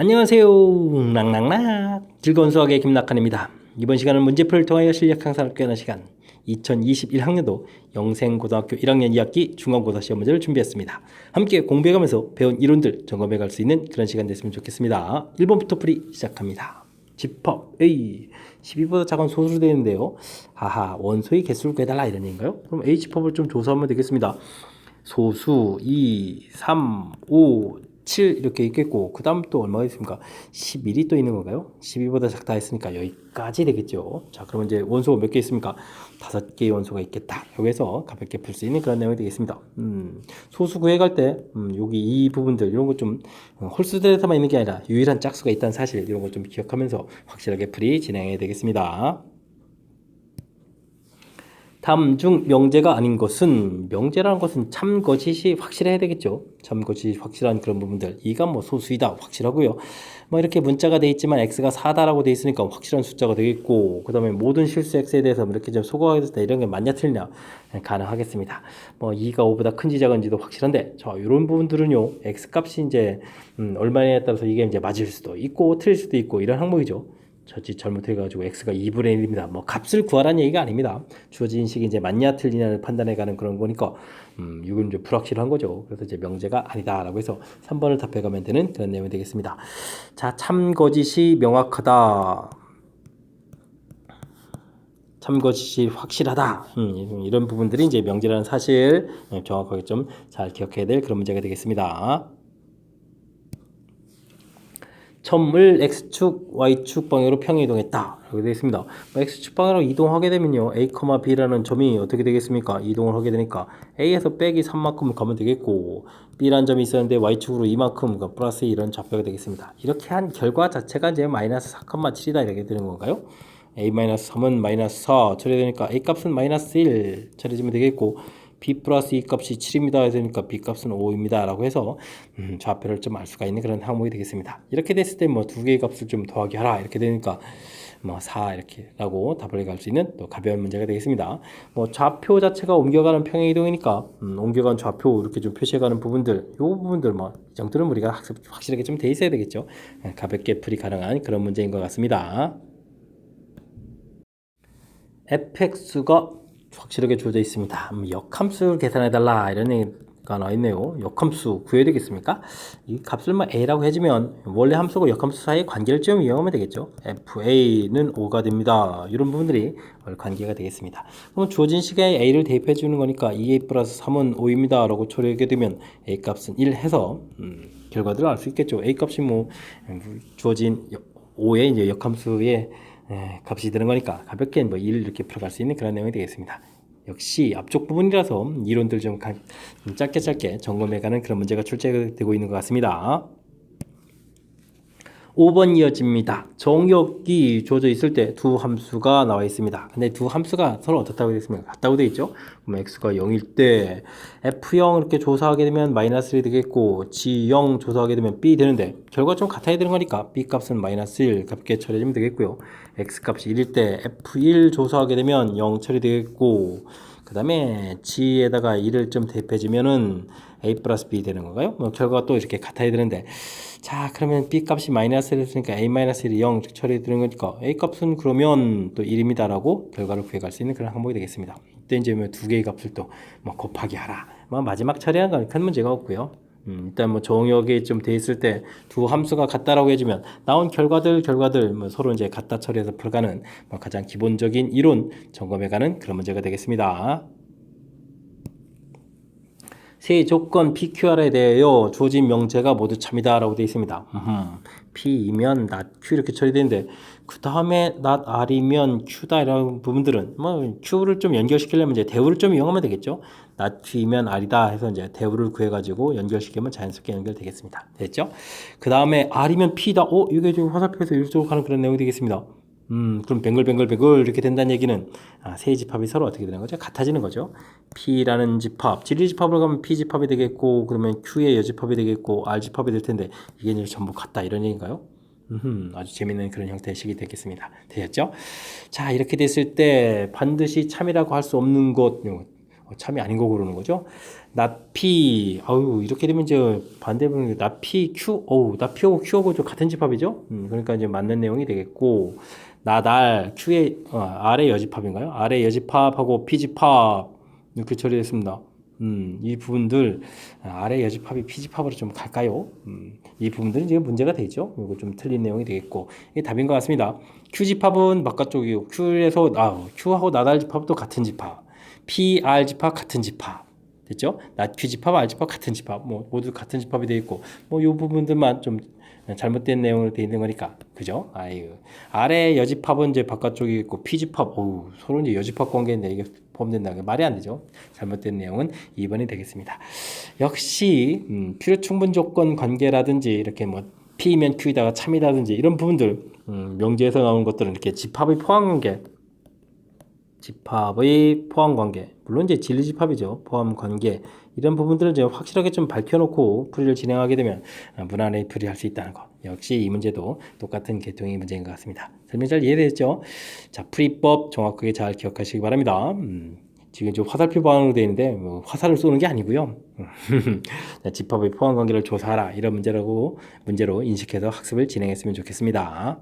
안녕하세요. 락락락 즐거운 수학의 김낙한입니다. 이번 시간은 문제풀이를 통하여 실력 향상을 꾀하는 시간 2021학년도 영생고등학교 1학년 2학기 중간고사 시험 문제를 준비했습니다. 함께 공부해가면서 배운 이론들 점검해갈 수 있는 그런 시간 됐으면 좋겠습니다. 1번부터 풀이 시작합니다. 집합 A 12보다 작은 소수로 되어 있는데요. 하하, 원소의 개수를 구해달라 이런 얘기인가요? 그럼 A 집합을 좀 조사하면 되겠습니다. 소수 2, 3, 5, 7 이렇게 있겠고 그 다음 또 얼마가 있습니까? 11이 또 있는 건가요? 12보다 작다 했으니까 여기까지 되겠죠. 자, 그러면 이제 원소가 몇 개 있습니까? 5개의 원소가 있겠다. 여기서 가볍게 풀 수 있는 그런 내용이 되겠습니다. 소수 구해갈 때 여기 이 부분들 이런 거 좀 홀수들에서만 있는 게 아니라 유일한 짝수가 있다는 사실 이런 거 좀 기억하면서 확실하게 풀이 진행해야 되겠습니다. 다음 중 명제가 아닌 것은, 명제라는 것은 참거짓이 확실해야 되겠죠. 참거짓이 확실한 그런 부분들. 이가 뭐 소수이다 확실하고요. 뭐 이렇게 문자가 돼 있지만 x가 4다라고 돼 있으니까 확실한 숫자가 되겠고, 그 다음에 모든 실수 x에 대해서 이렇게 좀 소거하게 됐을 때 이런 게 맞냐 틀리냐 가능하겠습니다. 뭐 2가 5보다 큰지 작은지도 확실한데, 자, 이런 부분들은요, x 값이 이제 얼마냐에 따라서 이게 이제 맞을 수도 있고 틀릴 수도 있고 이런 항목이죠. 자칫 잘못해가지고 x가 2분의 1입니다. 뭐 값을 구하라는 얘기가 아닙니다. 주어진 식이 이제 맞냐 틀리냐를 판단해가는 그런 거니까 이건 이제 불확실한 거죠. 그래서 이제 명제가 아니다라고 해서 3번을 답해가면 되는 그런 내용이 되겠습니다. 자, 참거짓이 명확하다. 참거짓이 확실하다. 이런 부분들이 이제 명제라는 사실 정확하게 좀 잘 기억해야 될 그런 문제가 되겠습니다. 점을 x축, y축 방향으로 평행 이동했다. 이렇게 되어 있습니다. x축 방향으로 이동하게 되면요, a, b라는 점이 어떻게 되겠습니까? 이동을 하게 되니까 a에서 빼기 3만큼 가면 되겠고, b라는 점이 있었는데 y축으로 2만큼, 그러니까 플러스 이런 좌표가 되겠습니다. 이렇게 한 결과 자체가 이제 마이너스 4,7이다 이렇게 되는 건가요? a-3은 마이너스 4 처리되니까 a 값은 마이너스 1 처리되면 되겠고, b 플러스 2 값이 7입니다. 되니까 b 값은 5입니다. 라고 해서 좌표를 좀 알 수가 있는 그런 항목이 되겠습니다. 이렇게 됐을 때 뭐 두 개의 값을 좀 더하기 하라 이렇게 되니까 뭐 4 이렇게 라고 답을 갈 수 있는 또 가벼운 문제가 되겠습니다. 뭐 좌표 자체가 옮겨가는 평행 이동이니까 옮겨간 좌표 이렇게 좀 표시해가는 부분들, 요 부분들 뭐 이 정도는 우리가 학습 확실하게 좀 돼 있어야 되겠죠. 가볍게 풀이 가능한 그런 문제인 것 같습니다. fx가 확실하게 주어져 있습니다. 역함수를 계산해달라 이런 얘기가 나와 있네요. 역함수 구해야 되겠습니까? 이 값을 a라고 해주면 원래 함수고 역함수 사이의 관계를 좀 이용하면 되겠죠. fa는 5가 됩니다. 이런 부분들이 관계가 되겠습니다. 그럼 주어진 시간에 a를 대입해 주는 거니까 2a 플러스 3은 5입니다. 라고 처리하게 되면 a 값은 1 해서 결과들을 알 수 있겠죠. a 값이 뭐 주어진 5의 이제 역함수의 값이 되는 거니까 가볍게 뭐 1 이렇게 풀어갈 수 있는 그런 내용이 되겠습니다. 역시 앞쪽 부분이라서 이론들 좀 짧게 점검해가는 그런 문제가 출제되고 있는 것 같습니다. 5번 이어집니다. 정역이 주어져 있을 때 두 함수가 나와 있습니다. 근데 두 함수가 서로 어떻다고 되어 있습니까? 같다고 되어 있죠? 그럼 x가 0일 때 f0 이렇게 조사하게 되면 마이너스 1이 되겠고 g0 조사하게 되면 b 되는데 결과 좀 같아야 되는 거니까 b 값은 마이너스 1 값게 처리해주면 되겠고요. x 값이 1일 때 f1 조사하게 되면 0 처리되겠고 그 다음에 g에다가 1을 좀 대입해주면은 a 플러스 b 되는 건가요? 뭐 결과가 또 이렇게 같아야 되는데 자, 그러면 b 값이 마이너스 1이 있으니까 a 마이너스 1이 0 처리되는 거니까 a 값은 그러면 또 1입니다 라고 결과를 구해갈 수 있는 그런 항목이 되겠습니다. 이때 이제 뭐 두 개의 값을 또 뭐 곱하기 하라 뭐 마지막 처리하는 건 큰 문제가 없고요. 일단 뭐 정역이 좀 돼 있을 때 두 함수가 같다라고 해주면 나온 결과들 뭐 서로 이제 같다 처리해서 풀어가는 뭐 가장 기본적인 이론 점검해가는 그런 문제가 되겠습니다. 세 조건 PQR에 대하여 주어진 명제가 모두 참이다 라고 되어 있습니다. P이면 not Q 이렇게 처리되는데 그 다음에 not R이면 Q다 이런 부분들은 뭐 Q를 좀 연결시키려면 이제 대우를 좀 이용하면 되겠죠. not Q이면 R이다 해서 이제 대우를 구해가지고 연결시키면 자연스럽게 연결되겠습니다. 됐죠? 그 다음에 R이면 P다. 이게 좀 화살표에서 이쪽으로 가는 그런 내용이 되겠습니다. 그럼 뱅글뱅글 이렇게 된다는 얘기는 세 집합이 서로 어떻게 되는 거죠? 같아지는 거죠. P라는 집합, 진리집합으로 가면 P집합이 되겠고 그러면 Q의 여집합이 되겠고 R집합이 될 텐데 이게 이제 전부 같다 이런 얘기인가요? 아주 재밌는 그런 형태의 식이 되겠습니다. 되셨죠? 자, 이렇게 됐을 때 반드시 참이라고 할 수 없는 것, 참이 아닌 거 고르는 거죠. 나피, 아유, 이렇게 되면 이제 반대분이 나피, 큐, 어우, 나피하고 큐하고 좀 같은 집합이죠? 그러니까 이제 맞는 내용이 되겠고, 나달, 큐의, 아래 여집합인가요? 아래 여집합하고 피집합, 이렇게 처리했습니다. 이 부분들, 아래 여집합이 피집합으로 좀 갈까요? 이 부분들은 지금 문제가 되죠? 이거 좀 틀린 내용이 되겠고, 이게 답인 것 같습니다. 큐집합은 바깥쪽이고, 큐하고 나달 집합도 같은 집합. PR 집합 같은 집합. 됐죠? q 집합, R 집합 같은 집합, 뭐 모두 같은 집합이 되어 있고, 뭐 이 부분들만 좀 잘못된 내용으로 되어 있는 거니까, 그죠? 아유, 아래 여집합은 이제 바깥쪽이 있고 P 집합, 어우, 서로 이제 여집합 관계인데 이게 포함된다는 게 말이 안 되죠? 잘못된 내용은 2번이 되겠습니다. 역시 필요 충분 조건 관계라든지 이렇게 뭐 P면 Q이다가 참이다든지 이런 부분들 명제에서 나오는 것들은 이렇게 집합의 포함 관계. 집합의 포함 관계, 물론 이제 진리 집합이죠. 포함 관계 이런 부분들을 이제 확실하게 좀 밝혀놓고 풀이를 진행하게 되면 무난하게 풀이할 수 있다는 것. 역시 이 문제도 똑같은 계통의 문제인 것 같습니다. 설명 잘 이해되셨죠? 자, 풀이법 정확하게 잘 기억하시기 바랍니다. 지금 좀 화살표 방향으로 되어 있는데 뭐 화살을 쏘는 게 아니고요. 집합의 포함 관계를 조사하라 이런 문제로 인식해서 학습을 진행했으면 좋겠습니다.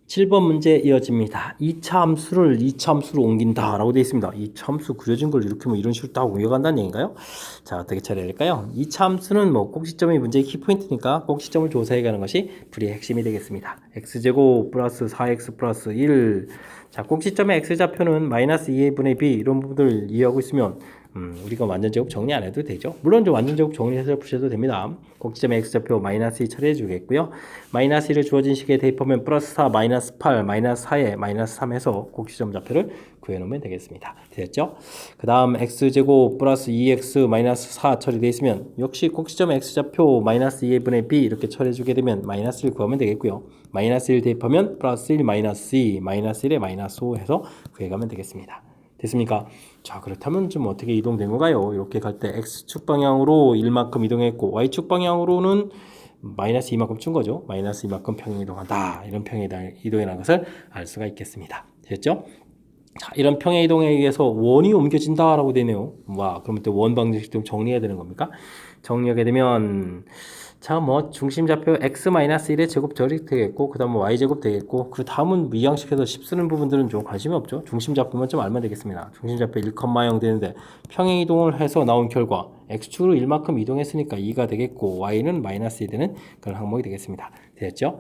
7번 문제 이어집니다. 2차 함수를 2차 함수로 옮긴다 라고 되어 있습니다. 2차 함수 그려진 걸 이렇게 뭐 이런 식으로 딱 옮겨간다는 얘기인가요? 자, 어떻게 처리해야 될까요? 2차 함수는 뭐 꼭지점이 문제의 키포인트니까 꼭지점을 조사해 가는 것이 풀이의 핵심이 되겠습니다. x제곱 플러스 4x 플러스 1. 자, 꼭지점의 x좌표는 마이너스 2분의 b 이런 부분들 이해하고 있으면 우리가 완전 제곱 정리 안 해도 되죠. 물론 좀 완전 제곱 정리해서 푸셔도 됩니다. 꼭지점의 x좌표 마이너스 2 처리해 주겠고요. 마이너스 1을 주어진 식에 대입하면 플러스 4, 마이너스 8, 마이너스 4에 마이너스 3에서 꼭지점 좌표를 구해놓으면 되겠습니다. 됐죠? 그 다음 x제곱 플러스 2x 마이너스 4 처리되어 있으면 역시 꼭지점의 x좌표 마이너스 2분의 b 이렇게 처리해 주게 되면 마이너스 1 구하면 되겠고요. 마이너스 1 대입하면 플러스 1 마이너스 2 마이너스 1에 마이너스 5 해서 구해가면 되겠습니다. 됐습니까? 자, 그렇다면 좀 어떻게 이동된 건가요? 이렇게 갈 때 x축 방향으로 1만큼 이동했고 y축 방향으로는 마이너스 2만큼 준 거죠. 마이너스 2만큼 평행 이동한다. 이런 평행 이동이라는 것을 알 수가 있겠습니다. 됐죠? 자, 이런 평행 이동에 의해서 원이 옮겨진다라고 되네요. 와, 그러면 또 원 방정식 좀 정리해야 되는 겁니까? 정리하게 되면 자, 뭐 중심좌표 x-1의 제곱 저리 되겠고 그 다음 뭐 y제곱 되겠고 그 다음은 이항식에서 10 쓰는 부분들은 좀 관심이 없죠. 중심좌표만 좀 알면 되겠습니다. 중심좌표 1,0 되는데 평행이동을 해서 나온 결과 x축으로 1만큼 이동했으니까 2가 되겠고 y는 마이너스 2 되는 그런 항목이 되겠습니다. 됐죠?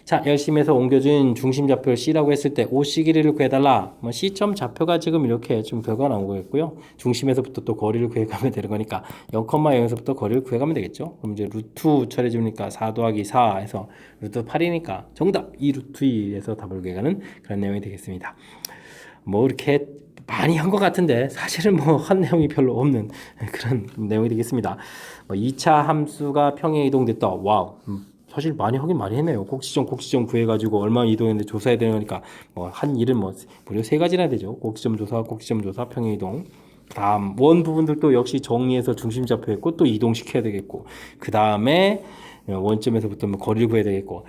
자, 열심히 해서 옮겨준 중심좌표를 C라고 했을 때 OC 길이를 구해달라. 뭐 C점 좌표가 지금 이렇게 좀 결과가 나온 거겠고요. 중심에서부터 또 거리를 구해가면 되는 거니까 0,0에서부터 거리를 구해가면 되겠죠. 그럼 이제 루트 처리해 주니까 4 더하기 4 해서 루트 8이니까 정답 2 루트 2에서 답을 구해가는 그런 내용이 되겠습니다. 뭐 이렇게 많이 한 것 같은데 사실은 뭐 한 내용이 별로 없는 그런 내용이 되겠습니다. 뭐 2차 함수가 평행 이동됐다. 와우. 사실 많이 하긴 많이 했네요. 꼭지점 구해가지고 얼마 이동했는데 조사해야 되는 거니까 뭐 한 일은 뭐 무려 3가지나 되죠. 꼭지점 조사, 평행 이동. 다음 원 부분들도 역시 정리해서 중심 좌표했고 또 이동시켜야 되겠고 그 다음에 원점에서부터 뭐 거리를 구해야 되겠고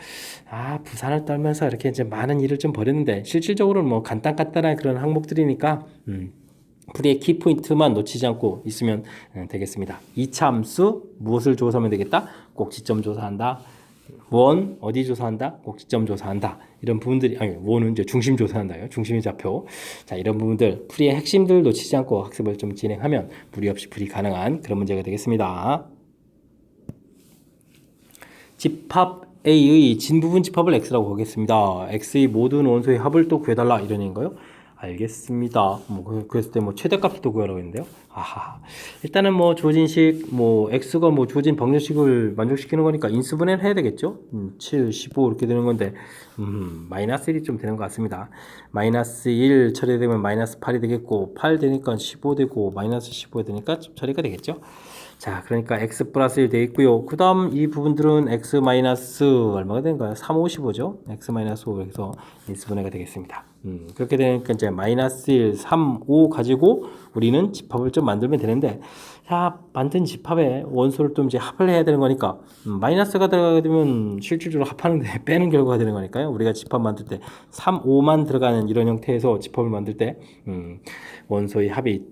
부산을 떨면서 이렇게 이제 많은 일을 좀 벌였는데 실질적으로는 뭐 간단한 그런 항목들이니까 풀이의 키포인트만 놓치지 않고 있으면 되겠습니다. 2차 함수 무엇을 조사하면 되겠다? 꼭지점 조사한다. 원 어디 조사한다? 꼭지점 조사한다. 이런 부분들이 원은 이제 중심 조사한다요. 중심의 좌표. 자, 이런 부분들 풀이의 핵심들 놓치지 않고 학습을 좀 진행하면 무리 없이 풀이 가능한 그런 문제가 되겠습니다. 집합 A의 진부분 집합을 X라고 하겠습니다. X의 모든 원소의 합을 또 구해달라 이런 얘기인가요? 알겠습니다. 뭐 그랬을 때 뭐 최대값을 또 구하라고 했는데요. 일단은 뭐 주어진 식, 뭐 x가 뭐 주어진 방정식을 만족시키는 거니까 인수분해를 해야 되겠죠. 7, 15 이렇게 되는 건데 마이너스 1이 좀 되는 것 같습니다. 마이너스 1 처리되면 마이너스 8이 되겠고 8 되니까 15 되고 마이너스 15 되니까 처리가 되겠죠. 자, 그러니까 x 플러스 1 되어 있고요. 그 다음 이 부분들은 x 마이너스 얼마가 되는가요? 3, 55죠. x 마이너스 5에서 인수분해가 되겠습니다. 그렇게 되니까 이제 마이너스 1, 3, 5 가지고 우리는 집합을 좀 만들면 되는데, 자, 만든 집합에 원소를 또 이제 합을 해야 되는 거니까, 마이너스가 들어가게 되면 실질적으로 합하는데 빼는 결과가 되는 거니까요. 우리가 집합 만들 때 3, 5만 들어가는 이런 형태에서 집합을 만들 때, 원소의 합이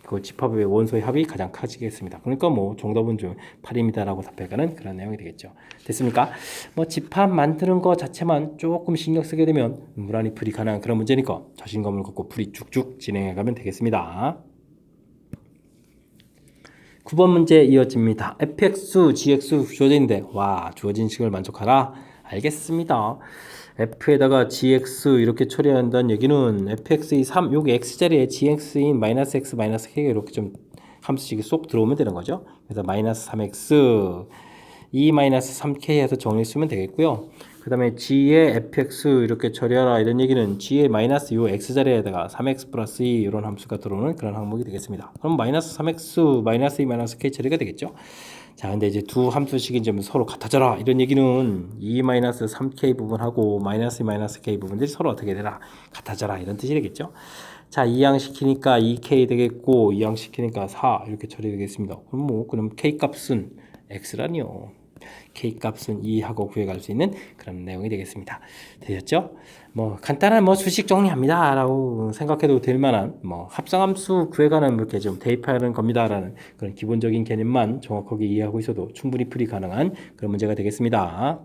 그 집합의 원소의 합이 가장 커지겠습니다. 그러니까 뭐 정답은 좀 8입니다라고 답해가는 그런 내용이 되겠죠. 됐습니까? 뭐 집합 만드는 거 자체만 조금 신경 쓰게 되면 무난히 풀이 가능한 그런 문제니까 자신감을 갖고 풀이 쭉쭉 진행해가면 되겠습니다. 9번 문제 이어집니다. fx, gx 주어진데 와 주어진 식을 만족하라. 알겠습니다. f에다가 gx 이렇게 처리한다는 얘기는 fx의 3, 여기 x자리에 gx인 마이너스 x 마이너스 k가 이렇게 좀 함수식이 쏙 들어오면 되는 거죠. 그래서 마이너스 3x 2 마이너스 3k 해서 정리 쓰면 되겠고요. 그 다음에 g의 fx 이렇게 처리하라 이런 얘기는 g의 마이너스 요 x자리에다가 3x 플러스 2 이런 함수가 들어오는 그런 항목이 되겠습니다. 그럼 마이너스 3x 마이너스 2 마이너스 k 처리가 되겠죠. 자, 근데 이제 두 함수식이 좀 서로 같아져라 이런 얘기는 2 마이너스 3k 부분하고 마이너스 2 마이너스 k 부분들이 서로 어떻게 되라 같아져라 이런 뜻이 되겠죠. 자, 이항시키니까 2k 되겠고 이항시키니까 4 이렇게 처리되겠습니다. 그럼 k 값은 x라니요. k 값은 2하고 구해갈 수 있는 그런 내용이 되겠습니다. 되셨죠? 뭐 간단한 뭐 수식 정리합니다라고 생각해도 될 만한 뭐 합성함수 구해가는 이렇게 좀 대입하는 겁니다라는 그런 기본적인 개념만 정확하게 이해하고 있어도 충분히 풀이 가능한 그런 문제가 되겠습니다.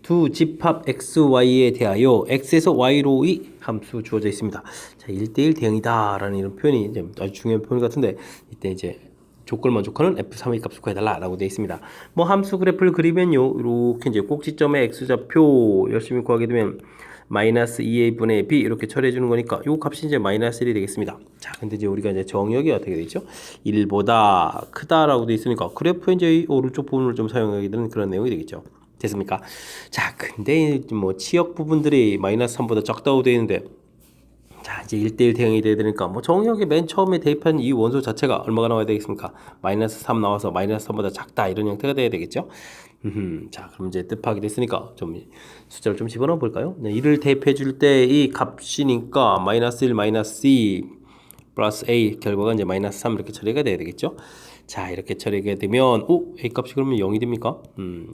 두 집합 x, y에 대하여 x에서 y로 이 함수 주어져 있습니다. 자, 1대1 대응이다 라는 이런 표현이 이제 아주 중요한 표현 같은데 이때 이제 조건을 만족하는 f3의 값을 구해달라 라고 되어 있습니다. 뭐 함수 그래프를 그리면요 이렇게 이제 꼭지점의 x좌표 열심히 구하게 되면 마이너스 2a분의 b 이렇게 처리해 주는 거니까 요 값이 이제 마이너스 1이 되겠습니다. 자, 근데 이제 우리가 이제 정역이 어떻게 되죠? 1보다 크다라고 되어 있으니까 그래프에 이제 이 오른쪽 부분을 좀 사용하게 되는 그런 내용이 되겠죠. 됐습니까? 자, 근데 뭐 치역 부분들이 마이너스 3보다 작다고 되어 있는데 자, 이제 1대1 대응이 돼야 되니까 뭐 정역이 맨 처음에 대입한 이 원소 자체가 얼마가 나와야 되겠습니까? 마이너스 3 나와서 마이너스 3보다 작다 이런 형태가 돼야 되겠죠? 자, 그럼 이제 뜻하게 됐으니까 좀 숫자를 좀 집어넣어 볼까요? 네, 1을 대입해 줄 때 이 값이니까 마이너스 1 마이너스 2 플러스 a 결과가 이제 마이너스 3 이렇게 처리가 돼야 되겠죠? 자, 이렇게 처리가 되면 a 값이 그러면 0이 됩니까?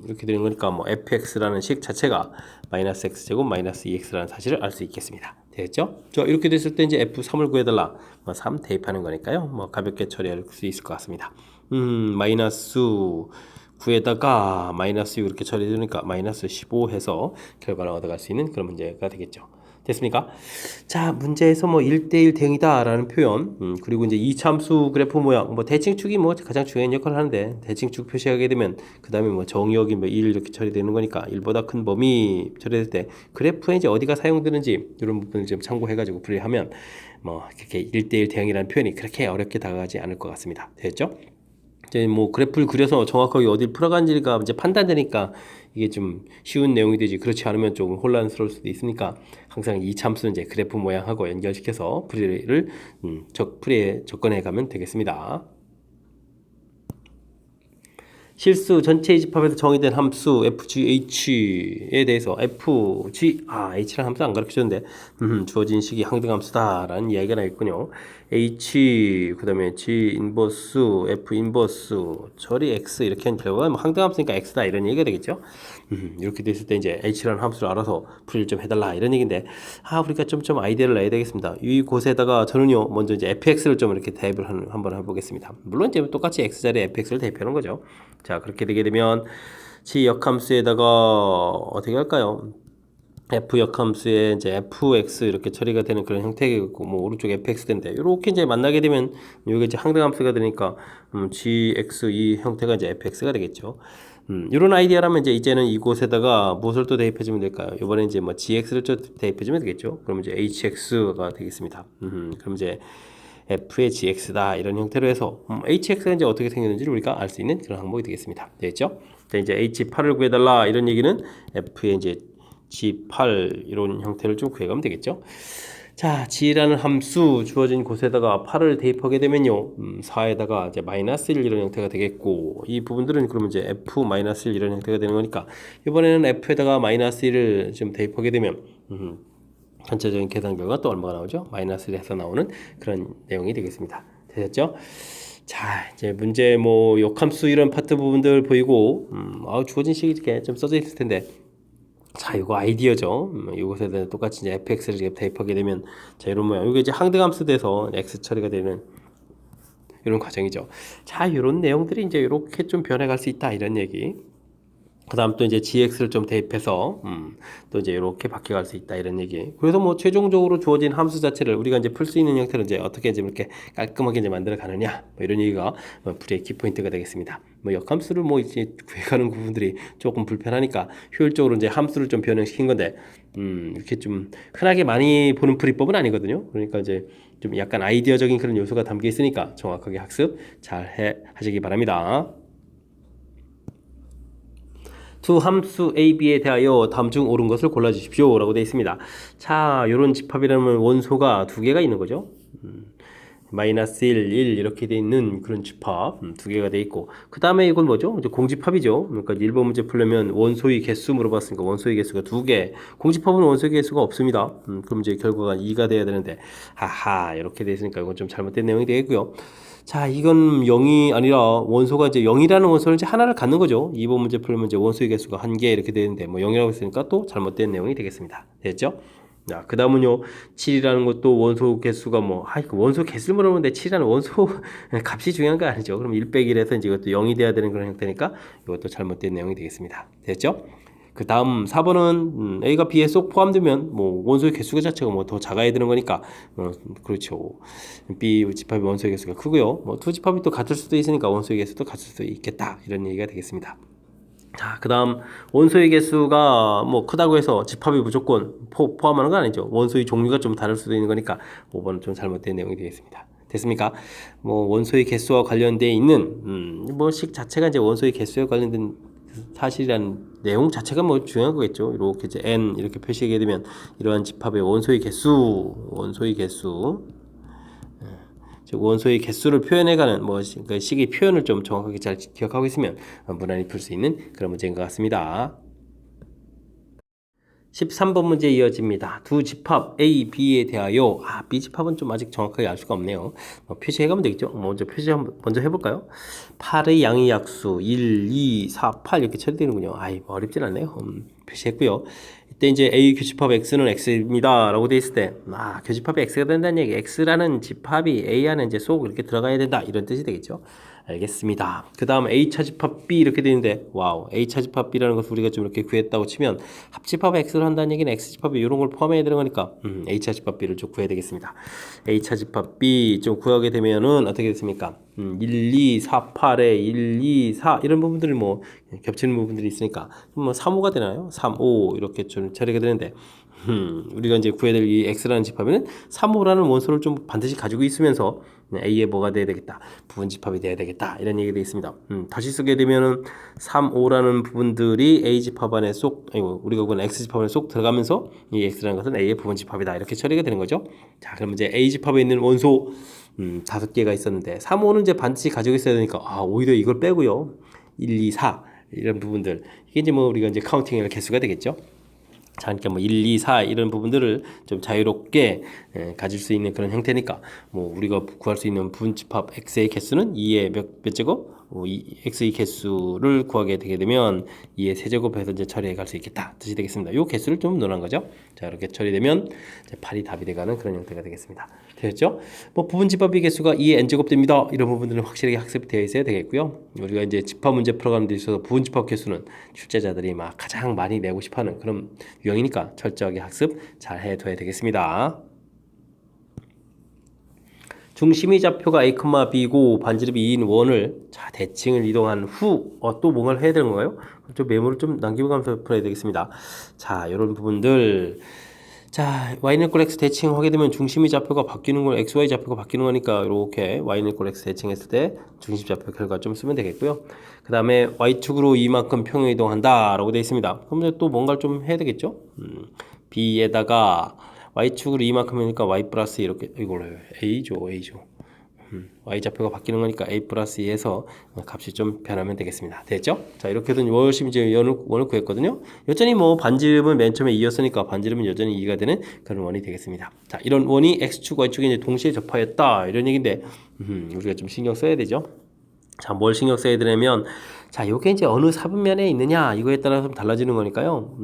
이렇게 되는 거니까 뭐 fx라는 식 자체가 마이너스 x제곱 마이너스 2x라는 사실을 알 수 있겠습니다. 되겠죠? 자, 이렇게 됐을 때 이제 f3을 구해달라. 뭐 3 대입하는 거니까요. 뭐 가볍게 처리할 수 있을 것 같습니다. 마이너스 9에다가 마이너스 6 이렇게 처리해 주니까 마이너스 15 해서 결과를 얻어갈 수 있는 그런 문제가 되겠죠. 됐습니까? 자, 문제에서 뭐 1대1 대응이다 라는 표현, 그리고 이제 이참수 그래프 모양, 뭐 대칭축이 뭐 가장 중요한 역할을 하는데 대칭축 표시하게 되면 그 다음에 뭐 정의역이 뭐 1 이렇게 처리되는 거니까 1보다 큰 범위 처리될 때 그래프에 이제 어디가 사용되는지 이런 부분을 좀 참고해가지고 풀이하면 뭐 이렇게 1대1 대응이라는 표현이 그렇게 어렵게 다가가지 않을 것 같습니다. 됐죠? 이제 뭐 그래프를 그려서 정확하게 어디 풀어간지가 이제 판단되니까 이게 좀 쉬운 내용이 되지 그렇지 않으면 조금 혼란스러울 수도 있으니까 항상 이 참수는 이제 그래프 모양하고 연결시켜서 풀이를 풀이에 접근해 가면 되겠습니다. 실수 전체의 집합에서 정의된 함수 fgh에 대해서 h라는 함수 안 가르쳐줬는데 주어진 식이 항등함수다라는 이야기가 나있군요. h 그 다음에 g 인버스 f 인버스 처리 x 이렇게 한 결과가 뭐 항등함수니까 x다 이런 얘기가 되겠죠. 이렇게 됐을 때 이제 h라는 함수를 알아서 풀이를 좀 해달라 이런 얘기인데 우리가 좀 아이디어를 내야 되겠습니다. 이 곳에다가 저는요 먼저 이제 fx를 좀 이렇게 대입을 한번 해보겠습니다. 물론 이제 똑같이 x 자리에 fx를 대입하는 거죠. 자, 그렇게 되게 되면 지 역함수에다가 어떻게 할까요? f 역함수에 이제 fx 이렇게 처리가 되는 그런 형태고 뭐 오른쪽 fx 된데 이렇게 이제 만나게 되면 여기 이제 항등함수가 되니까 gx 이 형태가 이제 fx가 되겠죠. 이런 아이디어라면 이제는 이곳에다가 무엇을 또 대입해주면 될까요? 이번에 이제 뭐 gx를 또 대입해주면 되겠죠. 그럼 이제 hx가 되겠습니다. 그럼 이제 f의 gx다 이런 형태로 해서 hx가 이제 어떻게 생겼는지를 우리가 알 수 있는 그런 항목이 되겠습니다. 되겠죠? 자, 이제 h8을 구해달라 이런 얘기는 f의 이제 g8 이런 형태를 좀 구해가면 되겠죠? 자, g라는 함수 주어진 곳에다가 8을 대입하게 되면요 4에다가 이제 마이너스 1 이런 형태가 되겠고 이 부분들은 그러면 이제 f 마이너스 1 이런 형태가 되는 거니까 이번에는 f에다가 마이너스 1을 좀 대입하게 되면 전체적인 계산 결과 또 얼마가 나오죠? 마이너스 1에서 나오는 그런 내용이 되겠습니다. 되셨죠? 자, 이제 문제 뭐 역함수 이런 파트 부분들 보이고 주어진 식이 이렇게 좀 써져 있을 텐데 자, 이거 아이디어죠. 이것에 똑같이 이제 fx를 대입하게 되면 자, 이런 모양. 이게 이제 항등함수 돼서 x 처리가 되는 이런 과정이죠. 자, 이런 내용들이 이제 이렇게 좀 변해갈 수 있다 이런 얘기. 그 다음 또 이제 gx를 좀 대입해서 또 이제 이렇게 바뀌어갈 수 있다 이런 얘기. 그래서 뭐 최종적으로 주어진 함수 자체를 우리가 이제 풀 수 있는 형태로 이제 어떻게 이제 이렇게 깔끔하게 이제 만들어 가느냐 뭐 이런 얘기가 풀이의 키포인트가 되겠습니다. 뭐 역함수를 뭐 이제 구해가는 부분들이 조금 불편하니까 효율적으로 이제 함수를 좀 변형시킨 건데 이렇게 좀 흔하게 많이 보는 풀이법은 아니거든요. 그러니까 이제 좀 약간 아이디어적인 그런 요소가 담겨 있으니까 정확하게 학습 잘 하시기 바랍니다. 두 함수 a, b에 대하여 다음 중 옳은 것을 골라주십시오 라고 되어 있습니다. 자, 요런 집합이라면 원소가 두 개가 있는 거죠. 마이너스 1, 1 이렇게 돼 있는 그런 집합 두 개가 돼 있고 그 다음에 이건 뭐죠? 이제 공집합이죠. 그러니까 1번 문제 풀려면 원소의 개수 물어봤으니까 원소의 개수가 두 개. 공집합은 원소의 개수가 없습니다. 그럼 이제 결과가 2가 돼야 되는데 하하 이렇게 돼 있으니까 이건 좀 잘못된 내용이 되겠고요. 자, 이건 0이 아니라 원소가 이제 0이라는 원소를 이제 하나를 갖는 거죠. 2번 문제 풀면 이제 원소의 개수가 한 개 이렇게 되는데 뭐 0이라고 했으니까 또 잘못된 내용이 되겠습니다. 됐죠? 자, 그 다음은요, 7이라는 것도 원소 개수가 뭐, 그 원소 개수를 물어보는데 7이라는 원소 값이 중요한 거 아니죠. 그럼 1 빼기 1에서 이제 이것도 0이 돼야 되는 그런 형태니까 이것도 잘못된 내용이 되겠습니다. 됐죠? 그 다음 4번은 A가 B에 쏙 포함되면 뭐 원소의 개수가 자체가 뭐 더 작아야 되는 거니까 그렇죠. B 집합의 원소의 개수가 크고요. 뭐 두 집합이 또 같을 수도 있으니까 원소의 개수도 같을 수도 있겠다 이런 얘기가 되겠습니다. 자, 그 다음 원소의 개수가 뭐 크다고 해서 집합이 무조건 포함하는 건 아니죠. 원소의 종류가 좀 다를 수도 있는 거니까 5번은 좀 잘못된 내용이 되겠습니다. 됐습니까? 뭐 원소의 개수와 관련되어 있는 뭐식 자체가 이제 원소의 개수에 관련된 사실이라는 내용 자체가 뭐 중요한 거겠죠. 이렇게 이제 n 이렇게 표시하게 되면 이러한 집합의 원소의 개수 즉 원소의 개수를 표현해가는 뭐 그 식의 표현을 좀 정확하게 잘 기억하고 있으면 무난히 풀 수 있는 그런 문제인 것 같습니다. 13번 문제 이어집니다. 두 집합 A, B에 대하여 B 집합은 좀 아직 정확하게 알 수가 없네요. 표시해가면 되겠죠. 먼저 먼저 해볼까요? 8의 양의 약수 1, 2, 4, 8 이렇게 처리되는군요. 뭐 어렵진 않네요. 표시했고요. 이때 이제 A 교집합 X는 X입니다 라고 돼 있을 때 교집합이 X가 된다는 얘기, X라는 집합이 A 안에 이제 쏙 이렇게 들어가야 된다 이런 뜻이 되겠죠. 알겠습니다. 그 다음 A차 집합 B 이렇게 되는데 와우, A차 집합 B라는 것을 우리가 좀 이렇게 구했다고 치면 합집합 X를 한다는 얘기는 X집합이 이런 걸 포함해야 되는 거니까 A차 집합 B를 좀 구해야 되겠습니다. A차 집합 B 좀 구하게 되면은 어떻게 됐습니까? 1, 2, 4, 8에 1, 2, 4 이런 부분들이 뭐 겹치는 부분들이 있으니까 뭐 3, 5가 되나요? 3, 5 이렇게 좀 처리가 되는데 우리가 이제 구해야 될 이 X라는 집합에는 3, 5라는 원소를 좀 반드시 가지고 있으면서 A에 뭐가 돼야 되겠다? 부분 집합이 돼야 되겠다. 이런 얘기가 되어 있습니다. 다시 쓰게 되면은 3, 5라는 부분들이 A 집합 안에 우리가 구한 X 집합 안에 쏙 들어가면서 이 X라는 것은 A의 부분 집합이다. 이렇게 처리가 되는 거죠. 자, 그럼 이제 A 집합에 있는 원소 5개가 있었는데 3, 5는 이제 반드시 가지고 있어야 되니까 오히려 이걸 빼고요. 1, 2, 4 이런 부분들 이게 이제 뭐 우리가 이제 카운팅의 개수가 되겠죠. 자, 그러니까 뭐 1, 2, 4 이런 부분들을 좀 자유롭게 가질 수 있는 그런 형태니까 뭐 우리가 구할 수 있는 분집합 x의 개수는 2의 몇 제곱? x의 개수를 구하게 되게 되면 2의 세제곱해서 이제 처리해 갈 수 있겠다 뜻이 되겠습니다. 이 개수를 좀 넣은 거죠. 자, 이렇게 처리되면 이제 8이 답이 돼가는 그런 형태가 되겠습니다. 되셨죠? 뭐 부분 집합의 개수가 2의 n제곱 됩니다. 이런 부분들은 확실하게 학습이 되어 있어야 되겠고요. 우리가 이제 집합 문제 풀어가는 데 있어서 부분 집합 개수는 출제자들이 막 가장 많이 내고 싶어하는 그런 유형이니까 철저하게 학습 잘 해둬야 되겠습니다. 중심의 좌표가 A, B고 반지름이 2인 원을 대칭을 이동한 후 또 뭔가를 해야 되는 건가요? 좀 메모를 좀 남기면서 풀어야 되겠습니다. 자, 이런 부분들 자, y는 꼴 x 대칭하게 되면 중심의 좌표가 바뀌는 건 xy 좌표가 바뀌는 거니까 이렇게 y는 꼴 x 대칭했을 때 중심 좌표 결과 좀 쓰면 되겠고요. 그 다음에 y축으로 이만큼 평행 이동한다 라고 되어 있습니다. 그럼 또 뭔가를 좀 해야 되겠죠? b에다가 y축으로 이만큼이니까 y 플러스 이렇게 이걸로 a죠. y좌표가 바뀌는 거니까 a 플러스 2에서 값이 좀 변하면 되겠습니다. 됐죠? 자, 이렇게 해서 열심히 이제 원을 구했거든요. 여전히 뭐 반지름은 맨 처음에 2였으니까 반지름은 여전히 2가 되는 그런 원이 되겠습니다. 자, 이런 원이 x축, y축에 이제 동시에 접하였다 이런 얘기인데 우리가 좀 신경 써야 되죠. 자, 뭘 신경 써야 되냐면, 자, 요게 이제 어느 사분면에 있느냐, 이거에 따라서 좀 달라지는 거니까요.